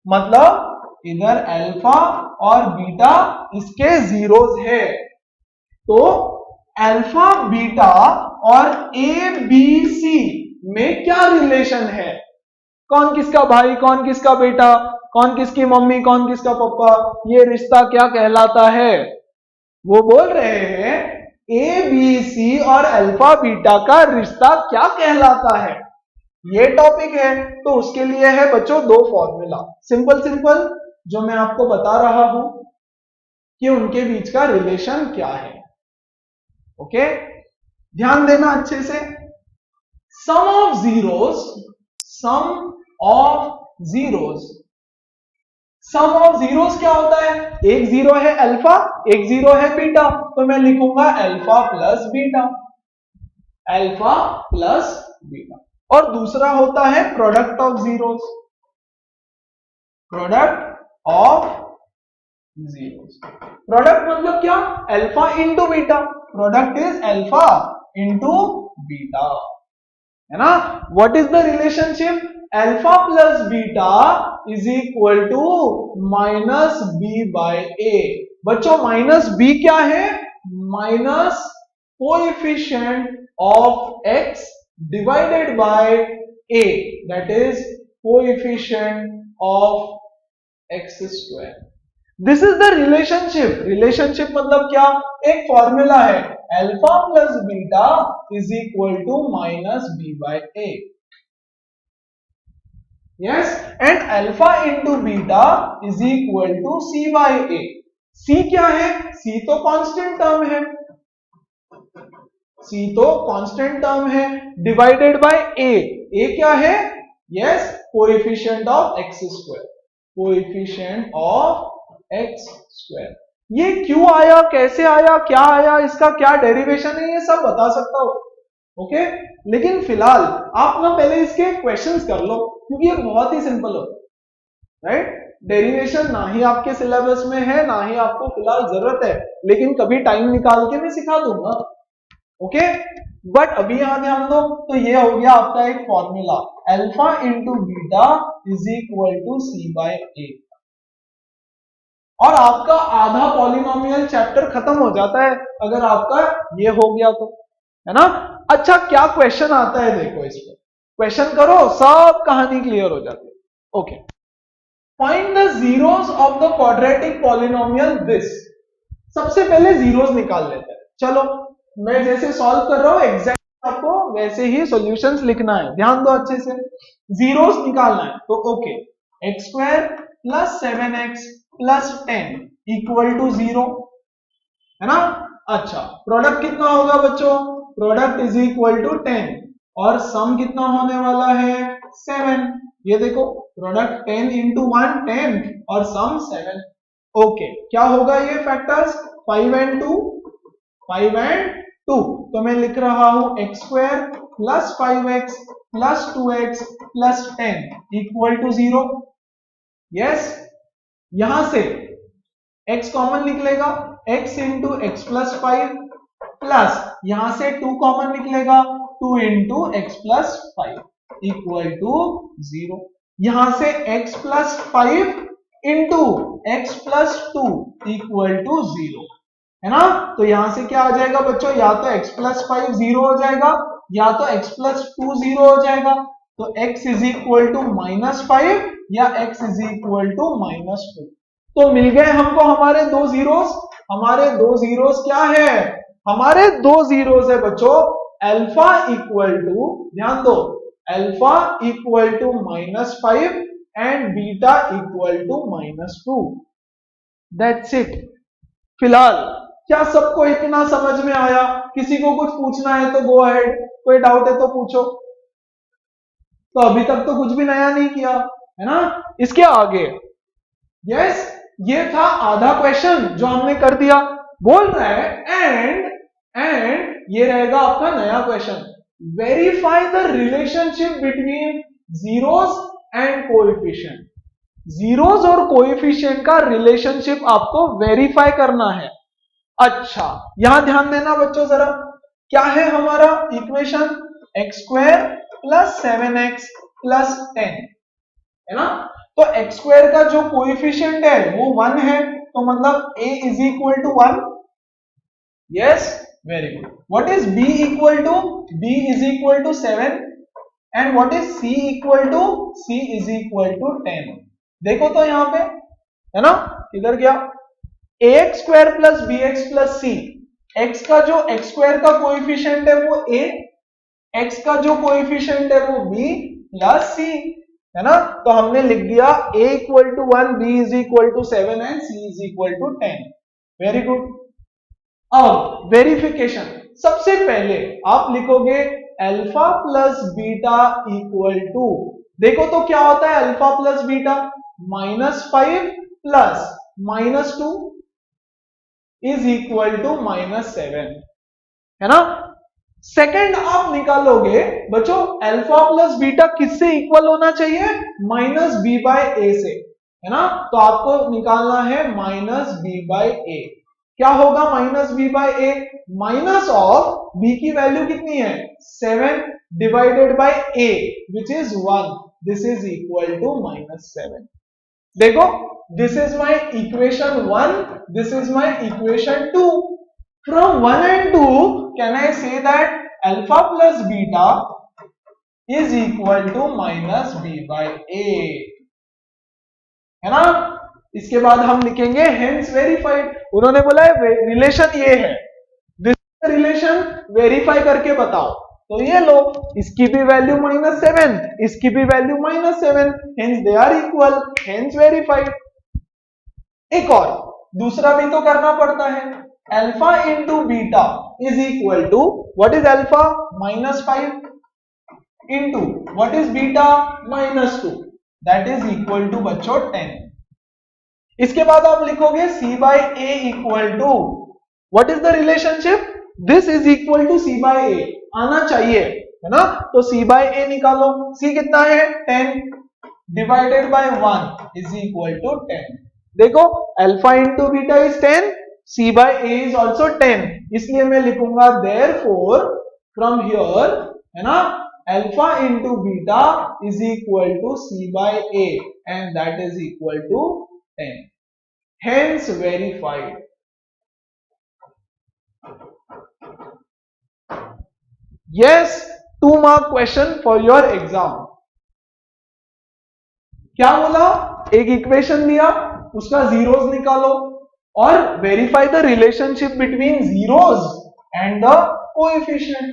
मतलब इधर अल्फा और beta इसके जीरोस है, तो अल्फा बीटा और ए बी सी में क्या रिलेशन है, कौन किसका भाई, कौन किसका बेटा, कौन किसकी मम्मी, कौन किसका पापा, ये रिश्ता क्या कहलाता है। वो बोल रहे हैं ए बी सी और अल्फा बीटा का रिश्ता क्या कहलाता है, ये टॉपिक है। तो उसके लिए है बच्चों दो फॉर्मूला, सिंपल सिंपल, जो मैं आपको बता रहा हूं कि उनके बीच का रिलेशन क्या है। ओके, ध्यान देना अच्छे से। Sum of zeros, sum of zeros, sum of zeros क्या होता है, एक जीरो है अल्फा, एक जीरो है बीटा, तो मैं लिखूंगा alpha plus beta, alpha plus beta. और दूसरा होता है product of zeros, product of zeros. Product मतलब क्या, alpha into beta, product is alpha into beta, है ना। What is the relationship, alpha plus beta is equal to minus b by a. बच्चों minus b क्या है, minus coefficient of x divided by a, that is coefficient of x square. This is the relationship. Relationship मतलब क्या, एक formula है, alpha plus beta is equal to minus b by a. Yes, and alpha into beta is equal to c by a. C क्या है, c तो constant term है, c तो constant term है, डिवाइडेड बाय ए। ए क्या है, yes coefficient of x square, coefficient of x square. ये क्यों आया, कैसे आया, क्या आया, इसका क्या डेरिवेशन है, ये सब बता सकता हूं। ओके, लेकिन फिलहाल आप ना पहले इसके क्वेश्चंस कर लो, क्योंकि ये बहुत ही सिंपल होता है, राइट। डेरिवेशन ना ही आपके सिलेबस में है, ना ही आपको फिलहाल जरूरत है, लेकिन कभी टाइम निकाल के मैं सिखा दूंगा, ओके। बट अभी यहां ध्यान दो, तो ये हो गया आपका एक formula, alpha into beta is equal to c by a, और आपका आधा पॉलिनोमियल चैप्टर खत्म हो जाता है अगर आपका ये हो गया तो, है ना। अच्छा, क्या क्वेश्चन आता है देखो, इस पर क्वेश्चन करो, सब कहानी क्लियर हो जाती है। Okay, find the zeros of the quadratic polynomial this. सबसे पहले जीरोस निकाल लेते हैं। चलो, मैं जैसे सॉल्व कर रहा हूं एग्जैक्ट आपको वैसे ही सॉल्यूशंस लिखना है, ध्यान दो अच्छे से। जीरोस निकालना है तो okay, x square plus 7x plus 10 equal to 0, है ना। अच्छा, प्रोडक्ट कितना होगा बच्चों, प्रोडक्ट इज इक्वल टू 10, और सम कितना होने वाला है 7। ये देखो, प्रोडक्ट 10 इंटू 1 10 और सम 7। ओके, क्या होगा ये फैक्टर्स, 5 एंड 2, 5 एंड 2, तो मैं लिख रहा हूं x square plus 5x plus 2x plus 10 equal to 0। Yes, यहां से x कॉमन निकलेगा, x into x plus 5 plus यहां से 2 कॉमन निकलेगा, 2 into x plus 5 equal to 0। यहां से x प्लस 5 into x plus 2 equal to 0, है ना। तो यहां से क्या आ जाएगा बच्चों, या तो x प्लस 5 0 हो जाएगा, या तो x प्लस 2 0 हो जाएगा। तो x इज इक्वल टू -5 या x इज इक्वल टू -2। तो मिल गए हमको हमारे दो जीरोस। हमारे दो जीरोस क्या है, हमारे दो जीरोस है बच्चों, अल्फा इक्वल टू, ध्यान दो, alpha equal to -5 and beta equal to -2। That's it. फिलहाल क्या सबको इतना समझ में आया? किसी को कुछ पूछना है तो गो अहेड, कोई डाउट है तो पूछो। तो अभी तक तो कुछ भी नया नहीं किया, है ना। इसके आगे यस, ये था आधा क्वेश्चन जो हमने कर दिया। बोल रहा है एंड ये रहेगा आपका नया question, verify the relationship between zeros and coefficient. Zeros और कोएफिशिएंट का रिलेशनशिप आपको वेरीफाई करना है। अच्छा, यहां ध्यान देना बच्चों जरा, क्या है हमारा equation, x square plus 7x plus 10, है ना। तो एक्स स्क्वायर का जो कोएफिशिएंट है वो 1 है, तो मतलब a is equal to 1। Yes, very good. What is b equal to, b is equal to 7, and what is c equal to, c is equal to 10। देखो तो यहां पे, है ना, किधर गया, ax square plus bx plus c। x का जो x स्क्वायर का कोएफिशिएंट है वो a, x का जो कोएफिशिएंट है वो b प्लस c, है ना। तो हमने लिख दिया a equal to 1, b is equal to 7 and c is equal to 10। Very good. अब वेरिफिकेशन, सबसे पहले आप लिखोगे alpha plus beta equal to, देखो तो क्या होता है alpha plus beta, -5 plus -2 is equal to -7, है ना। सेकंड आप निकालोगे बच्चों, अल्फा प्लस बीटा किससे इक्वल होना चाहिए, -b/a से, है ना। तो आपको निकालना है -b/a। क्या होगा -b/a, माइनस ऑफ b की वैल्यू कितनी है 7 divided by a which is 1, this is equal to -7। देखो, this is my equation 1, this is my equation 2। From 1 and 2, can I say that alpha plus beta is equal to -b/a, है ना। इसके बाद हम लिखेंगे hence verified। उन्होंने बोला है रिलेशन ये है, दिस रिलेशन वेरीफाई करके बताओ। तो ये लो, इसकी भी वैल्यू -7, इसकी भी value -7, hence they are equal, hence verified। एक और दूसरा भी तो करना पड़ता है, alpha into beta is equal to, what is alpha -5 into what is beta -2, that is equal to बच्चों 10। इसके बाद आप लिखोगे c/a equal to, what is the relationship, this is equal to c/a। आना चाहिए, है ना। तो c बाय a निकालो, c कितना है 10 divided by 1 is equal to 10। देखो alpha into beta is 10, c by a is also 10, इसलिए मैं लिखूंगा देयरफॉर फ्रॉम हियर, है ना, alpha into beta is equal to c by a and that is equal to 10, hence verified. Yes, 2 mark question for your exam। क्या बोला, एक equation दिया, उसका जीरोस निकालो और verify the relationship between zeros and the coefficient.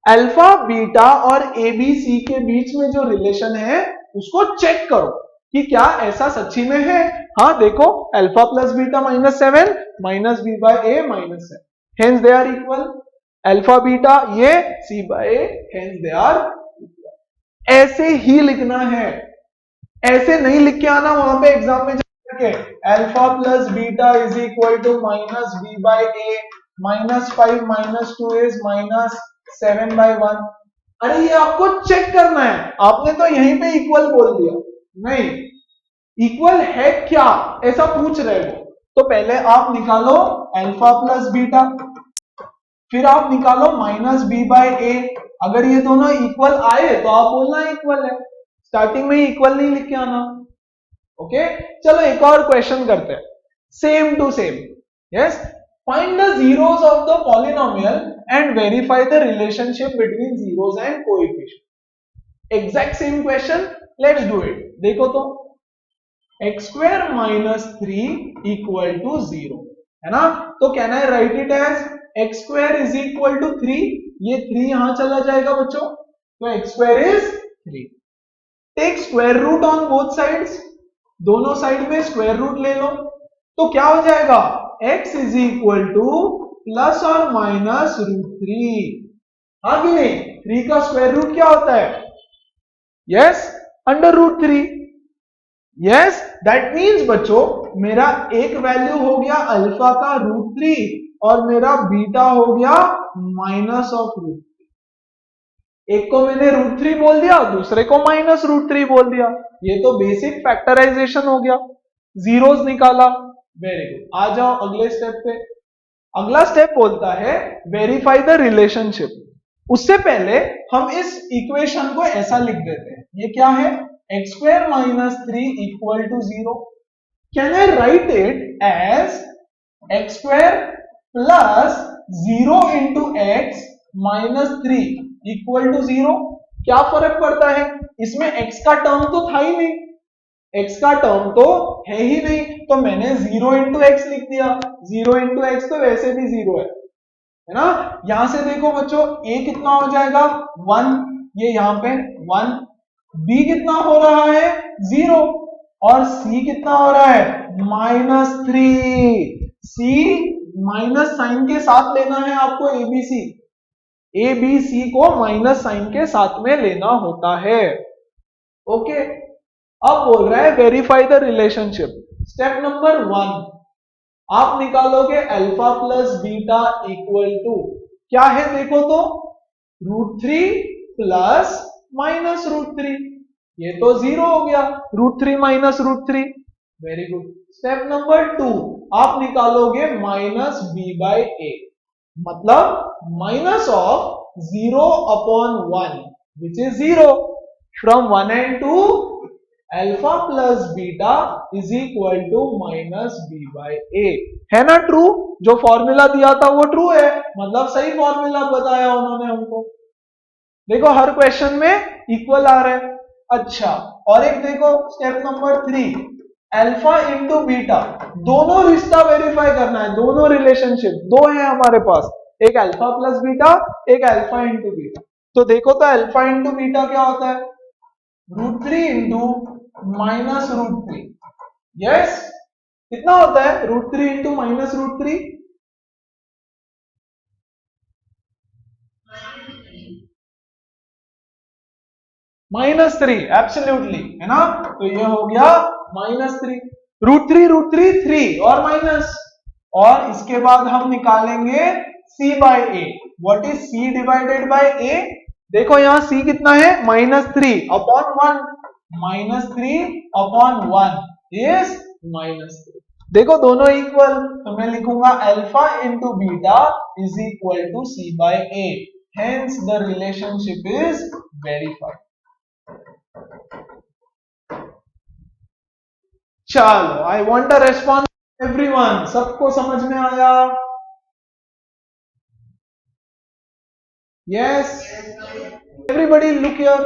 Alpha beta और A B C के बीच में जो रिलेशन है उसको चेक करो कि क्या ऐसा सच्ची में है। हाँ देखो, alpha plus beta -7 minus b by a -7, hence they are equal. Alpha beta ये c by a, hence they are equal. ऐसे ही लिखना है, ऐसे नहीं लिख के आना वहां पे एग्जाम में जाके alpha plus beta is equal to minus b by a -5 -2 इज -7 बाय 1। अरे ये आपको चेक करना है, आपने तो यहीं पे इक्वल बोल दिया, नहीं इक्वल है क्या ऐसा पूछ रहे हो। तो पहले आप निकालो अल्फा प्लस बीटा, फिर आप निकालो माइनस बी बाय ए। अगर ये दोनों इक्वल आए तो आप बोलना इक्वल है, स्टार्टिंग में इक्वल नहीं लिख के आना। ओके, चलो एक और क्वेश्चन करते हैं, same to same. Yes, find the zeros of the polynomial and verify the relationship between zeros and coefficient. Exact same question, let's do it. देखो तो x² - 3 इक्वल टू 0, है ना। तो can I write it as x² is equal to 3, ये 3 यहां चला जाएगा बच्चों, तो x² is 3। Take square root on both sides, दोनों साइड में स्क्वायर रूट ले लो, तो क्या हो जाएगा x is equal to plus और माइनस √3। हाँ कि नहीं, 3 का स्क्वायर रूट क्या होता है, यस √3। यस, दैट मीन्स बच्चों मेरा एक वैल्यू हो गया अल्फा का √3 और मेरा बीटा हो गया -√3। एक को मैंने √3 बोल दिया, दूसरे को -√3 बोल दिया, ये तो बेसिक फैक्टराइजेशन हो गया, जीरोस निकाला। वेरी गुड, आ जाओ अगले स्टेप पे। अगला स्टेप बोलता है वेरीफाई द रिलेशनशिप। उससे पहले हम इस इक्वेशन को ऐसा लिख देते हैं, ये क्या है, x² - 3 equal to 0। Can I write it as x² plus 0 into x -3 equal to 0। क्या फर्क पड़ता है, इसमें x का टर्म तो था ही नहीं, x का टर्म तो है ही नहीं, तो मैंने 0 इंटू एक्स लिख दिया। 0 इंटू एक्स तो वैसे भी 0 है ना। यहां से देखो बच्चों a कितना हो जाएगा 1, ये यहां पे 1, b कितना हो रहा है 0 और c कितना हो रहा है -3। c माइनस साइन के साथ लेना है आपको, ABC को माइनस साइन के साथ में लेना होता है। ओके, अब बोल रहा है verify the relationship. Step number 1, आप निकालोगे alpha plus beta equal to क्या है, देखो तो √3 प्लस -√3, ये तो 0 हो गया, √3 -√3। Very good. स्टेप नंबर 2, आप निकालोगे माइनस बी बाय ए, मतलब minus of 0/1 which is 0 from 1 and 2 alpha plus beta is equal to minus b by a, है ना ट्रू। जो फॉर्मूला दिया था वो ट्रू है, मतलब सही फॉर्मूला बताया उन्होंने हमको। देखो हर क्वेश्चन में इक्वल आ रहा है। अच्छा, और एक देखो step number 3, alpha into beta, दोनों रिश्ता वेरीफाई करना है, दोनों रिलेशनशिप दो है हमारे पास, एक अल्फा प्लस बीटा, एक अल्फा इंटू बीटा। तो देखो तो अल्फा इंटू बीटा क्या होता है, √3 इंटू -√3। यस, कितना होता है √3 इंटू -√3, -3, एब्सोल्युटली, है ना। तो ये हो गया -3, √3 3 और माइनस, और इसके बाद हम निकालेंगे c by a. What is c divided by a? देखो यहाँ सी कितना है -3/1, -3/1 इज -3। देखो दोनों इक्वल, तो मैं लिखूंगा alpha into beta is equal to c by a, hence the relationship is verified. चलो, I want a response everyone. सबको समझ में आया? Yes, everybody look here.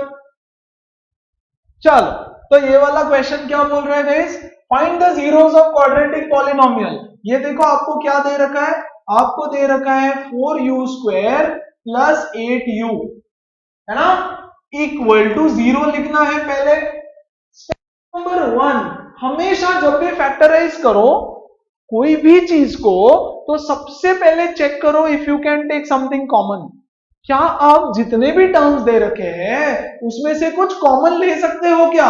चलो, तो ये वाला क्वेश्चन क्या बोल रहे हैं guys? Find the zeros of quadratic polynomial. ये देखो आपको क्या दे रखा है? आपको दे रखा है 4u² प्लस 8u, है ना, इक्वल टू 0 लिखना है पहले। नंबर 1, हमेशा जब भी फैक्टराइज करो कोई भी चीज को, तो सबसे पहले चेक करो if you can take something common. क्या आप जितने भी टर्म्स दे रखे हैं उसमें से कुछ कॉमन ले सकते हो क्या?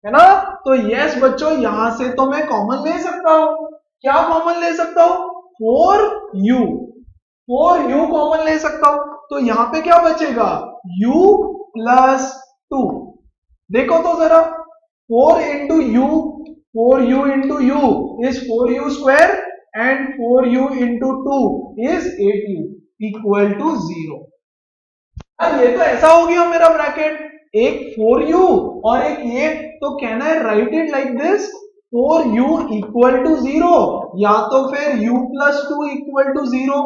है ना? तो यस बच्चों, यहां से तो मैं कॉमन ले सकता हूं। क्या कॉमन ले सकता हूं? 4u कॉमन ले सकता हूं। तो यहां पे क्या बचेगा? u plus 2। देखो तो जरा, 4 into u, 4u into u is 4u² and 4u into 2 is 8u equal to 0। ये तो ऐसा हो गया मेरा ब्रैकेट, एक 4u और एक ये, तो can I write it like this, 4u equal to 0, या तो फिर u प्लस 2 इक्वल टू 0।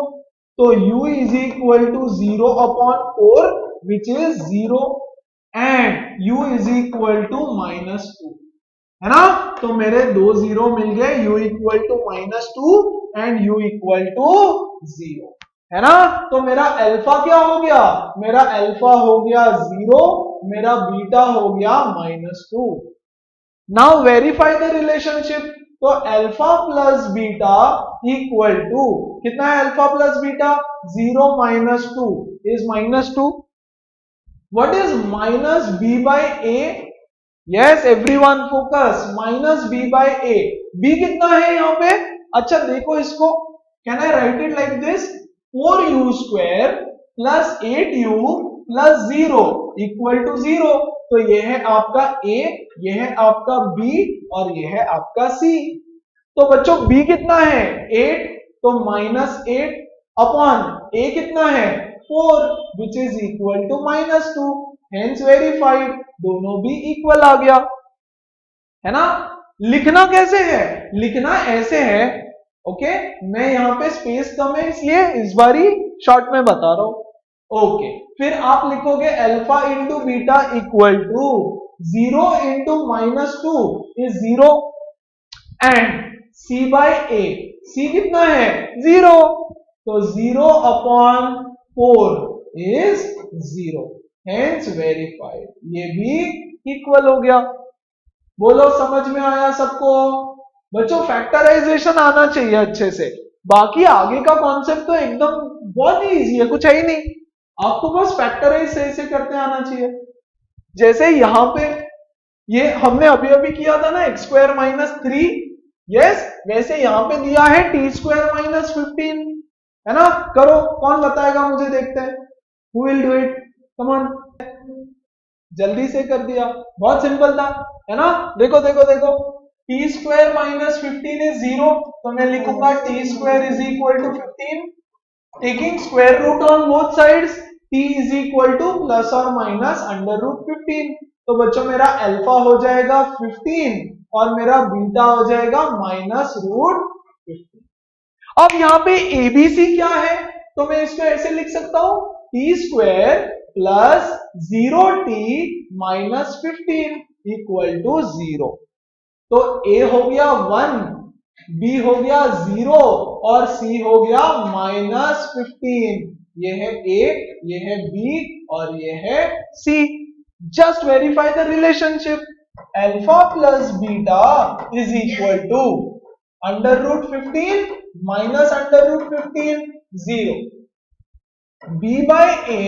तो u is equal to 0 upon 4 which is 0 and u is equal to -2, है ना? तो मेरे दो 0 मिल गए, u equal to -2 and u equal to 0, है ना? तो मेरा अल्फा क्या हो गया? मेरा अल्फा हो गया 0, मेरा बीटा हो गया -2। Now verify the relationship. तो alpha plus beta equal to कितना है? Alpha plus beta 0 -2 is -2। What is -b by a? Yes everyone focus, -b by a। b कितना है यहाँ पे? अच्छा देखो इसको, can I write it like this, 4u² plus 8u plus 0 equal to 0। तो ये है आपका a, ये है आपका b और ये है आपका c। तो बच्चों b कितना है? 8, तो -8 अपॉन a कितना है? 4 which is equal to -2, hence verified, दोनों भी इक्वल आ गया, है ना? लिखना कैसे है? लिखना ऐसे है, ओके, मैं यहां पे स्पेस कम है इसलिए इस बारी शॉर्ट में बता रहा हूं। ओके, फिर आप लिखोगे alpha into beta equal to 0 into -2 is 0 and c by a, c कितना है? 0, तो 0 अपॉन 4 इज 0, हेंस वेरीफाइड, ये भी इक्वल हो गया। बोलो समझ में आया सबको? बच्चों फैक्टराइजेशन आना चाहिए अच्छे से, बाकी आगे का कॉन्सेप्ट तो एकदम बहुत ही इजी है, कुछ है ही नहीं, आपको बस फैक्टराइज सही से करते आना चाहिए। जैसे यहां पे ये हमने अभी अभी किया था ना, x² - 3, यस, वैसे यहां पे दिया है t² - 15, है ना? करो, कौन बताएगा मुझे, देखते हैं, who will do it, come on, जल्दी से कर दिया, बहुत सिंपल था, है ना? देखो देखो देखो, t² - 15 इज 0, तो मैं लिखूंगा t² is equal to 15, taking square root on both sides, t is equal to plus और माइनस √15। तो बच्चों मेरा अल्फा हो जाएगा 15 और मेरा बीटा हो जाएगा -√15। अब यहाँ पे ABC क्या है? तो मैं इसको ऐसे लिख सकता हूं, t² plus 0t - 15 equal to 0। तो a हो गया 1, b हो गया 0 और c हो गया -15। ये है a, ये है b और ये है c। Just verify the relationship, alpha plus beta is equal to √15 minus √15 0, b by a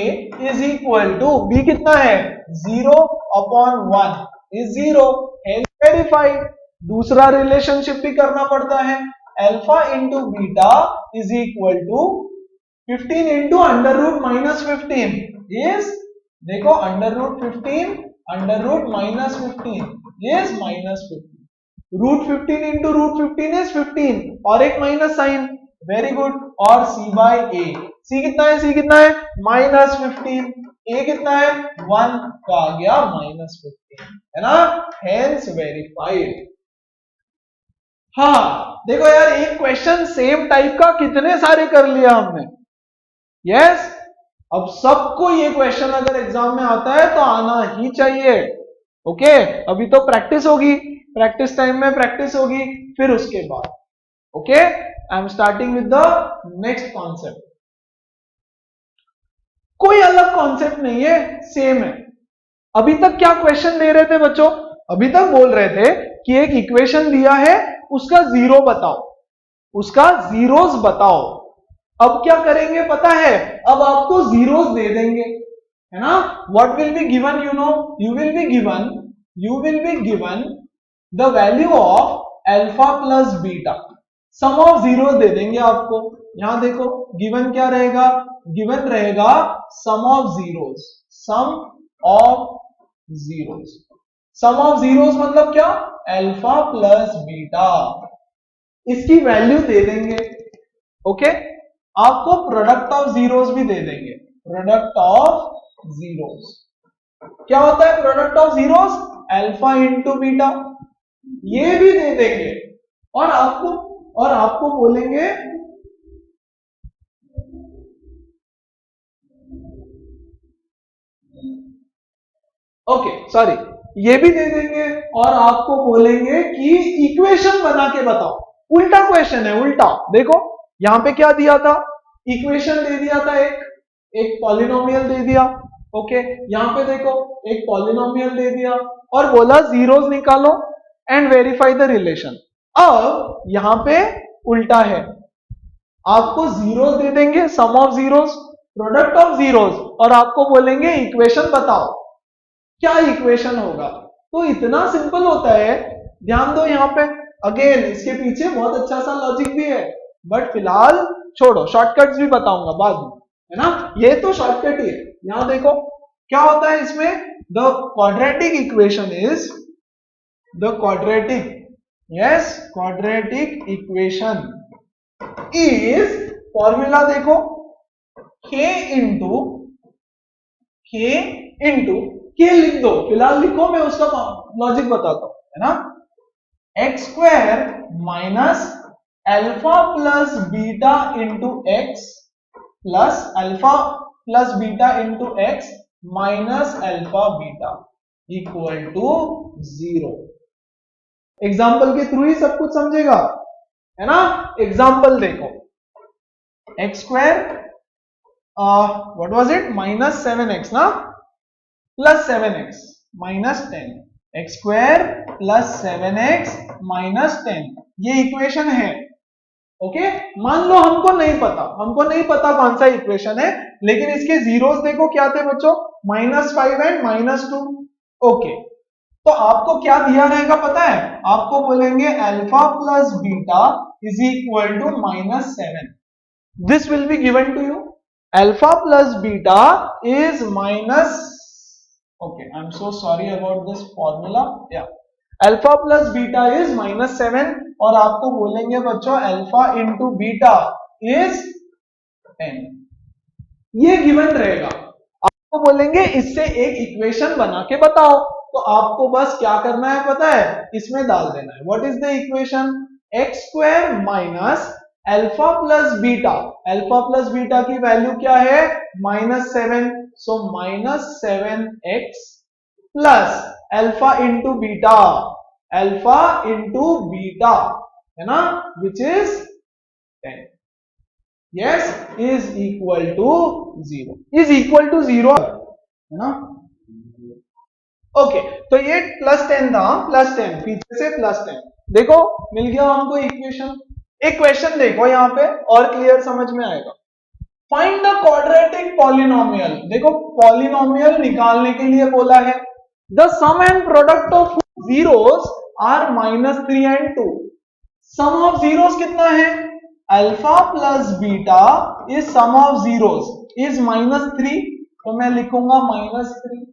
is equal to, b कितना है? 0 अपॉन 1 इज 0, हेंस वेरीफाइड। दूसरा रिलेशनशिप भी करना पड़ता है, alpha into beta is equal to 15 into under root minus 15 is, देखो under root 15 under root minus 15 is minus 15। Root 15 into root 15 is 15 और एक माइनस साइन, वेरी गुड। और सी by a, सी कितना है, सी कितना है माइनस 15, ए कितना है 1, तो आ गया माइनस 15, है ना, हेंस वेरीफाइड। हाँ देखो यार, एक क्वेश्चन सेम टाइप का कितने सारे कर लिया हमने, यस। अब सबको ये क्वेश्चन अगर एग्जाम में आता है तो आना ही चाहिए, ओके। अभी तो प्रैक्टिस होगी, प्रैक्टिस टाइम में प्रैक्टिस होगी, फिर उसके बाद, okay. I am starting with the next concept. कोई अलग कॉन्सेप्ट नहीं है, सेम है। अभी तक क्या क्वेश्चन दे रहे थे बच्चों, अभी तक बोल रहे थे कि एक इक्वेशन दिया है, उसका जीरो बताओ, उसका जीरोस बताओ। अब क्या करेंगे पता है, अब आपको जीरोस दे देंगे, है ना। What will be given, you know, you will be given the value of alpha plus beta, sum of zero दे देंगे आपको। यहां देखो गिवन क्या रहेगा, गिवन रहेगा sum of zeros, sum of zeros. Sum of zeros मतलब क्या, अल्फा प्लस बीटा, इसकी वैल्यू दे देंगे, ओके। आपको प्रोडक्ट ऑफ जीरोस भी दे देंगे, प्रोडक्ट ऑफ जीरोस क्या होता है, product of zeros alpha into beta, ये भी दे देंगे। और आपको बोलेंगे ओके सॉरी, ये भी दे देंगे और आपको बोलेंगे कि इक्वेशन बना के बताओ। उल्टा क्वेश्चन है, उल्टा। देखो यहां पे क्या दिया था, इक्वेशन दे दिया था, एक पॉलिनोमियल दे दिया, ओके। यहां पे देखो एक पॉलिनोमियल दे दिया और बोला जीरोस निकालो एंड वेरीफाई द रिलेशन। अब यहां पे उल्टा है, आपको जीरोस दे देंगे, sum of zeros, product of zeros, और आपको बोलेंगे इक्वेशन बताओ, क्या इक्वेशन होगा। तो इतना सिंपल होता है, ध्यान दो यहां पे। अगेन इसके पीछे बहुत अच्छा सा लॉजिक भी है, बट फिलहाल छोड़ो, शॉर्टकट्स भी बताऊंगा बाद में, है ना। ये तो शॉर्टकट ही है। यहां देखो क्या होता है इसमें, the quadratic equation is, the quadratic, yes quadratic equation is, formula देखो k इंटू के लिख दो, फिलहाल लिखो, मैं उसका लॉजिक बताता हूं, है ना। X square minus alpha plus beta into x plus alpha plus beta into x minus alpha beta equal to 0। Example के थ्रू ही सब कुछ समझेगा, है ना। एग्जाम्पल देखो, x square what was it, minus 7x ना, plus 7x minus 10, x square plus 7x minus 10, ये इक्वेशन है, ओके। मान लो हमको नहीं पता कौन सा इक्वेशन है, लेकिन इसके जीरोस देखो क्या थे बच्चों, -5 एंड -2, ओके। तो आपको क्या दिया रहेगा पता है, आपको बोलेंगे alpha plus beta is equal to -7, this will be given to you, alpha plus beta is minus, okay, I'm so sorry about this formula, yeah, alpha plus beta is -7, और आपको बोलेंगे बच्चों अल्फा इंटू बीटा इज 10, ये given रहेगा। आपको बोलेंगे इससे एक इक्वेशन बना के बताओ, तो आपको बस क्या करना है पता है, इसमें डाल देना है, what is the equation, x square minus alpha plus beta की वैल्यू क्या है -7, so -7x plus alpha into beta, है ना, which is 10, yes, is equal to 0, है ना। ओके, तो ये +10 था, +10 पीछे से +10, देखो मिल गया हमको इक्वेशन। एक क्वेश्चन देखो यहां पे और क्लियर समझ में आएगा। फाइंड द क्वाड्रेटिक पॉलिनोमियल, देखो पॉलिनोमियल निकालने के लिए बोला है, the sum and product of zeros are -3 and 2, sum of zeros कितना है alpha plus beta is sum of zeros is -3, तो मैं लिखूंगा -3।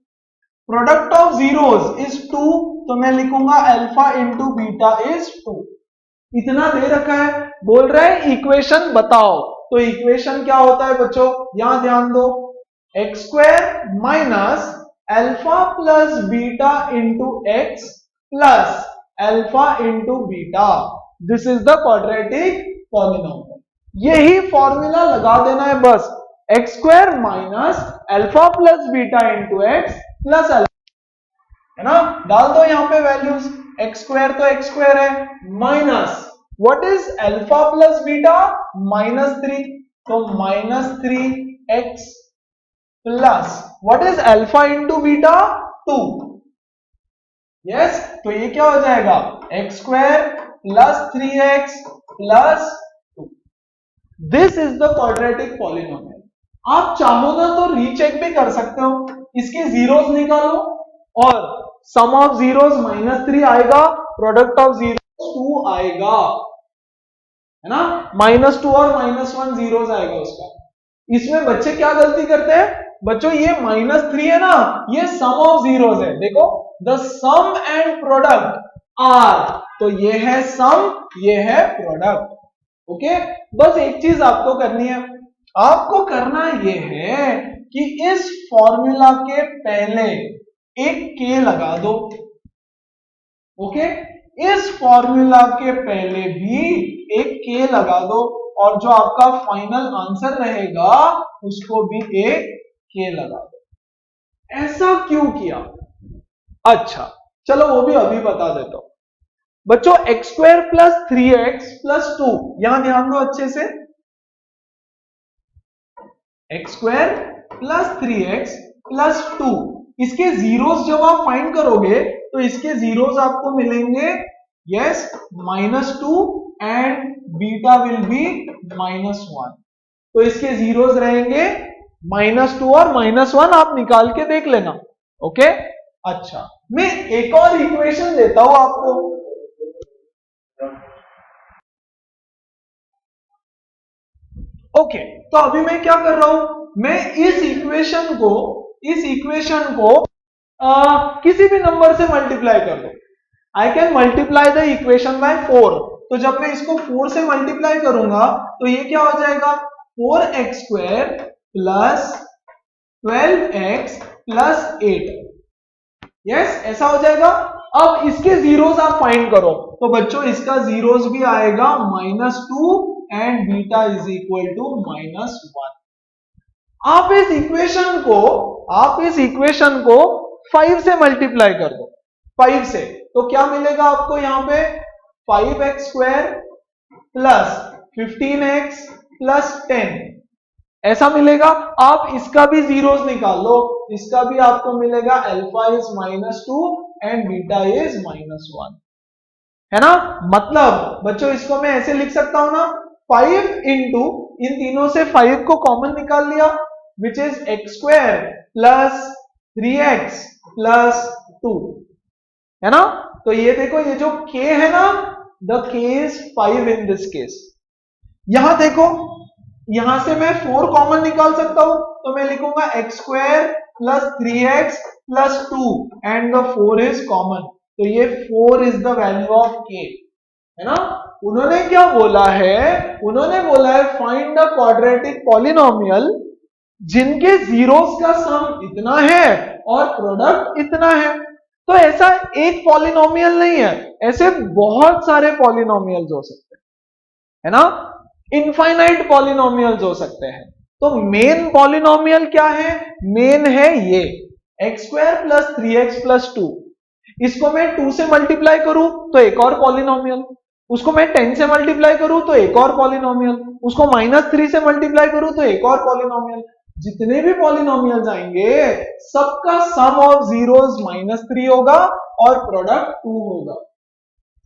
प्रोडक्ट ऑफ जीरोस इज 2, तो मैं लिखूंगा अल्फा इंटू बीटा इज 2। इतना दे रखा है, बोल रहा है इक्वेशन बताओ, तो इक्वेशन क्या होता है बच्चों, यहां ध्यान दो, x square minus alpha plus beta into x plus alpha into beta, this is the quadratic polynomial. यही फॉर्मूला लगा देना है बस, x square minus alpha plus beta into x plus alpha, है ना, डाल दो यहां पे वैल्यूज, एक्स स्क्वायर तो एक्स स्क्वायर है, minus what is alpha plus beta -3, तो -3x plus what is alpha into beta 2, yes, तो ये क्या हो जाएगा x square plus 3x plus 2। This is the quadratic polynomial. आप चाहो ना तो रीचेक भी कर सकते हो, इसके जीरोस निकालो और सम ऑफ जीरोस -3 आएगा, प्रोडक्ट ऑफ जीरोस 2 आएगा, है ना, -2 और -1 जीरोस आएगा उसका। इसमें बच्चे क्या गलती करते हैं बच्चों, ये -3 है ना, ये सम ऑफ जीरोस है, देखो the sum and product are, तो ये है सम, ये है प्रोडक्ट। ओके, बस एक चीज आपको करनी है, आपको करना ये है कि इस फॉर्मूला के पहले एक के लगा दो। ओके, इस फॉर्मूला के पहले भी एक के लगा दो और जो आपका फाइनल आंसर रहेगा उसको भी एक के लगा दो। ऐसा क्यों किया, अच्छा चलो वो भी अभी बता देता हूं बच्चों। X square plus 3x plus 2, यहां ध्यान दो अच्छे से, x square plus 3x plus 2, इसके जीरोस जब आप फाइंड करोगे तो इसके जीरोस आपको मिलेंगे, yes, -2 and beta will be -1, तो इसके जीरोस रहेंगे -2 और -1, आप निकाल के देख लेना। ओके, अच्छा मैं एक और इक्वेशन देता हूं आपको, ओके, तो अभी मैं क्या कर रहा हूं, मैं इस इक्वेशन को किसी भी नंबर से मल्टीप्लाई कर दो, आई can multiply the equation by 4, तो जब मैं इसको 4 से मल्टीप्लाई करूंगा तो ये क्या हो जाएगा 4x square plus 12x plus 8, yes, ऐसा हो जाएगा। अब इसके जीरोस आप फाइंड करो, तो बच्चों इसका जीरोस भी आएगा -2 and beta is equal to -1। आप इस इक्वेशन को 5 से मल्टीप्लाई कर दो, 5 से, तो क्या मिलेगा आपको यहां पे 5x square plus 15x plus 10, ऐसा मिलेगा। आप इसका भी जीरोस निकाल लो, इसका भी आपको मिलेगा alpha is -2 and beta is -1, है ना। मतलब बच्चों इसको मैं ऐसे लिख सकता हूं ना, 5 इंटू इन तीनों से 5 को कॉमन निकाल लिया, which is x square plus 3x plus 2, है ना। तो ये देखो, ये जो k है ना, the k is 5 in this case. यहां देखो, यहां से मैं 4 कॉमन निकाल सकता हूं, तो मैं लिखूंगा x square plus 3x plus 2 and the 4 is common, तो ये 4 is the value of k, है ना। उन्होंने क्या बोला है, उन्होंने बोला है फाइंड द क्वाड्रेटिक पॉलिनोमियल जिनके जीरोस का सम इतना है और प्रोडक्ट इतना है। तो ऐसा एक पॉलिनोमियल नहीं है, ऐसे बहुत सारे पॉलिनोमियल्स हो सकते हैं, है ना, इनफाइनाइट पॉलिनोमियल्स हो सकते हैं। तो मेन पॉलिनोमियल क्या है, मेन है ये x square plus 3x plus 2, इसको मैं 2 से मल्टीप्लाई करूं तो एक और पॉलिनोमियल, उसको मैं 10 से मल्टीप्लाई करूं तो एक और पॉलिनोमियल, उसको -3 से मल्टीप्लाई करूं तो एक और पॉलिनोमियल। जितने भी पॉलिनोमियल्स आएंगे सबका सम ऑफ जीरोस -3 होगा और प्रोडक्ट 2 होगा,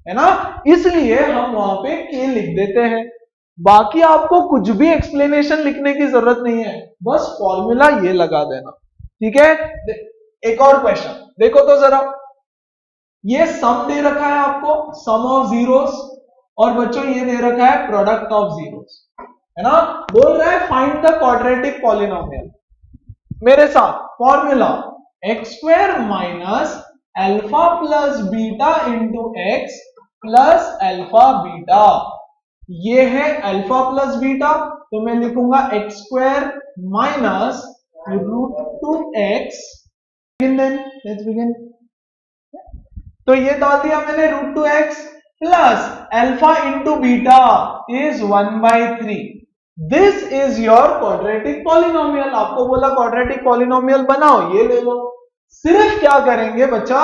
है ना। इसलिए हम वहां पे k लिख देते हैं, बाकी आपको कुछ भी एक्सप्लेनेशन लिखने की जरूरत नहीं है, बस फॉर्मूला ये लगा देना, ठीक है। एक और क्वेश्चन देखो तो जरा, ये सम दे रखा है आपको, सम ऑफ जीरोस, और बच्चों ये दे रखा है प्रोडक्ट ऑफ जीरोस, है ना। बोल रहा है फाइंड द क्वाड्रेटिक पॉलिनोमियल। मेरे साथ formula x square minus alpha plus beta into x plus alpha beta. ये है अल्फा प्लस बीटा, तो मैं लिखूंगा x square minus root two x. Let's begin. तो ये डाल दिया मैंने root two x plus alpha into beta is 1/3। This is your quadratic polynomial. आपको बोला क्वाड्रेटिक पॉलिनोमियल बनाओ, ये ले लो। सिर्फ क्या करेंगे बच्चा,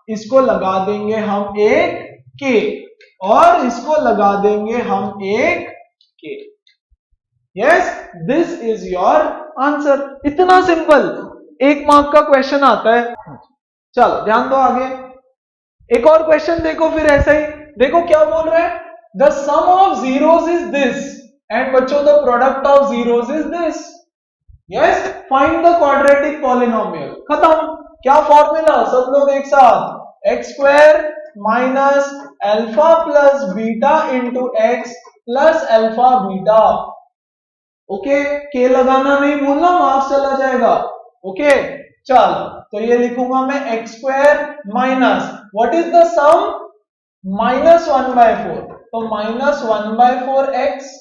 इसको लगा देंगे हम एक के और इसको लगा देंगे हम एक के। Yes, this is your answer. इतना सिंपल, 1 मार्क का क्वेश्चन आता है। चलो ध्यान दो आगे। एक और क्वेश्चन देखो फिर ऐसा ही। देखो क्या बोल रहे हैं, the sum of zeros is this and बच्चों the product of zeros is this. Yes, find the quadratic polynomial. खत्म। क्या फॉर्मूला, सब लोग एक साथ, x square minus alpha plus beta into x plus alpha beta. Okay, के लगाना नहीं भूलना, मार्क्स चला जाएगा। ओके चल, तो ये लिखूंगा मैं x square minus what is the sum, -1/4, तो -1/4 x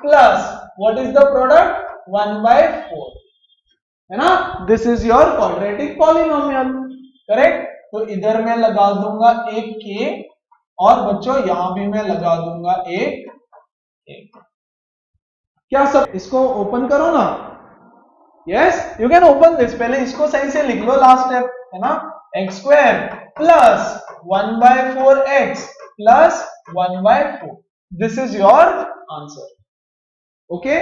plus what is the product 1/4, है ना। This is your quadratic polynomial, correct. तो इधर मैं लगा दूंगा एक के और बच्चों यहां भी मैं लगा दूंगा एक के। क्या सब, इसको ओपन करो ना। Yes, you can open this. पहले इसको सही से लिख लो, लास्ट स्टेप, है ना। X square plus 1/4 x plus 1/4, this is your answer. Okay,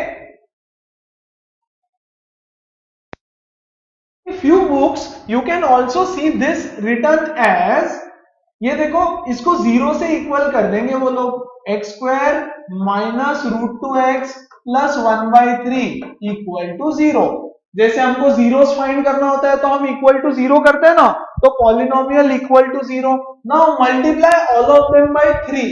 few books you can also see this written as, ये देखो इसको 0 से इक्वल कर देंगे वो लोग। X square minus root two x plus 1/3 equal to 0। जैसे हमको जीरोस फाइंड करना होता है तो हम इक्वल टू 0 करते हैं ना, तो polynomial equal to 0। Now multiply all of them by 3।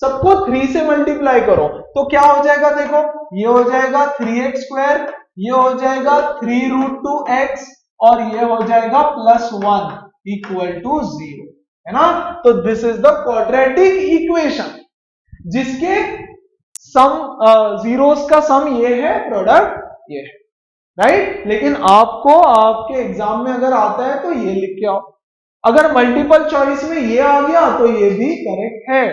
सबको 3 से मल्टीप्लाई करो तो क्या हो जाएगा, देखो ये हो जाएगा 3x स्क्वायर, ये हो जाएगा 3 रूट टू एक्स और ये हो जाएगा +1 इक्वल टू 0, है ना। तो this is the quadratic equation जिसके सम जीरोस का सम ये है, प्रोडक्ट ये है, राइट। लेकिन आपको आपके एग्जाम में अगर आता है तो ये लिख के आओ। अगर मल्टीपल चॉइस में ये आ गया तो ये भी करेक्ट है।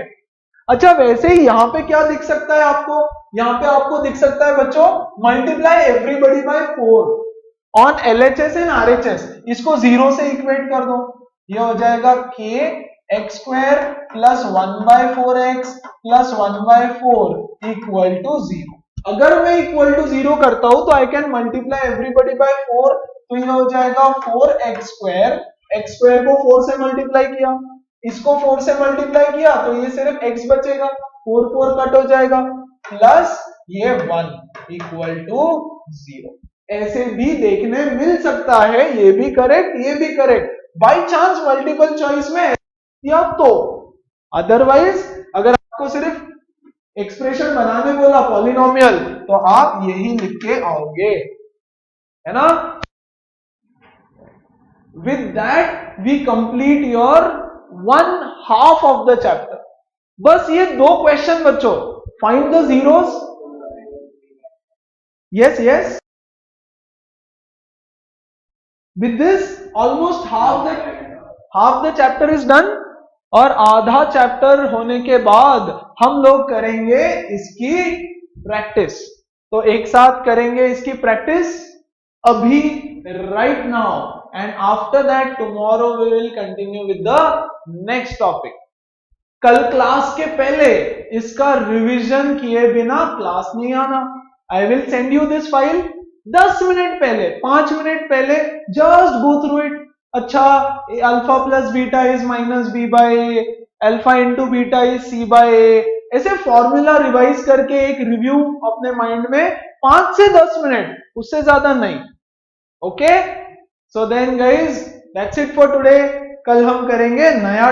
अच्छा, वैसे ही यहां पे क्या दिख सकता है आपको, यहां पे आपको दिख सकता है बच्चों multiply everybody by 4 on LHS and RHS। इसको 0 से इक्वेट कर दो, ये हो जाएगा k x square plus 1/4 x plus 1/4 equal to 0। अगर मैं इक्वल टू 0 करता हूं तो I can multiply everybody by 4, तो ये हो जाएगा 4x स्क्वायर। एक्स स्क्वायर को 4 से मल्टीप्लाई किया, इसको 4 से मल्टीप्लाई किया तो ये सिर्फ x बचेगा, 4 4 कट हो जाएगा, प्लस ये 1 इक्वल टू 0। ऐसे भी देखने मिल सकता है, ये भी करेक्ट, ये भी correct, by chance multiple choice में या तो। अदरवाइज अगर आपको सिर्फ एक्सप्रेशन बनाने बोला पॉलिनोमियल तो आप यही लिख के आओगे, है ना। With that we complete your 1/2 of the chapter. बस ये 2 क्वेश्चन बच्चों, find the zeros. Yes yes, with this almost half the chapter is done और आधा चैप्टर होने के बाद हम लोग करेंगे इसकी प्रैक्टिस। तो एक साथ करेंगे इसकी प्रैक्टिस अभी, right now, and after that tomorrow we will continue with the next topic. कल क्लास के पहले इसका रिवीजन किए बिना क्लास नहीं आना। I will send you this file 10 minute पहले, 5 मिनट पहले, जस्ट गो थ्रू इट। अच्छा, alpha plus beta is -b/a, alpha into beta is c/a, ऐसे फॉर्मूला रिवाइज करके एक रिव्यू अपने माइंड में 5 से 10 मिनट, उससे ज्यादा नहीं। Okay, so then guys that's it for today. कल हम करेंगे नया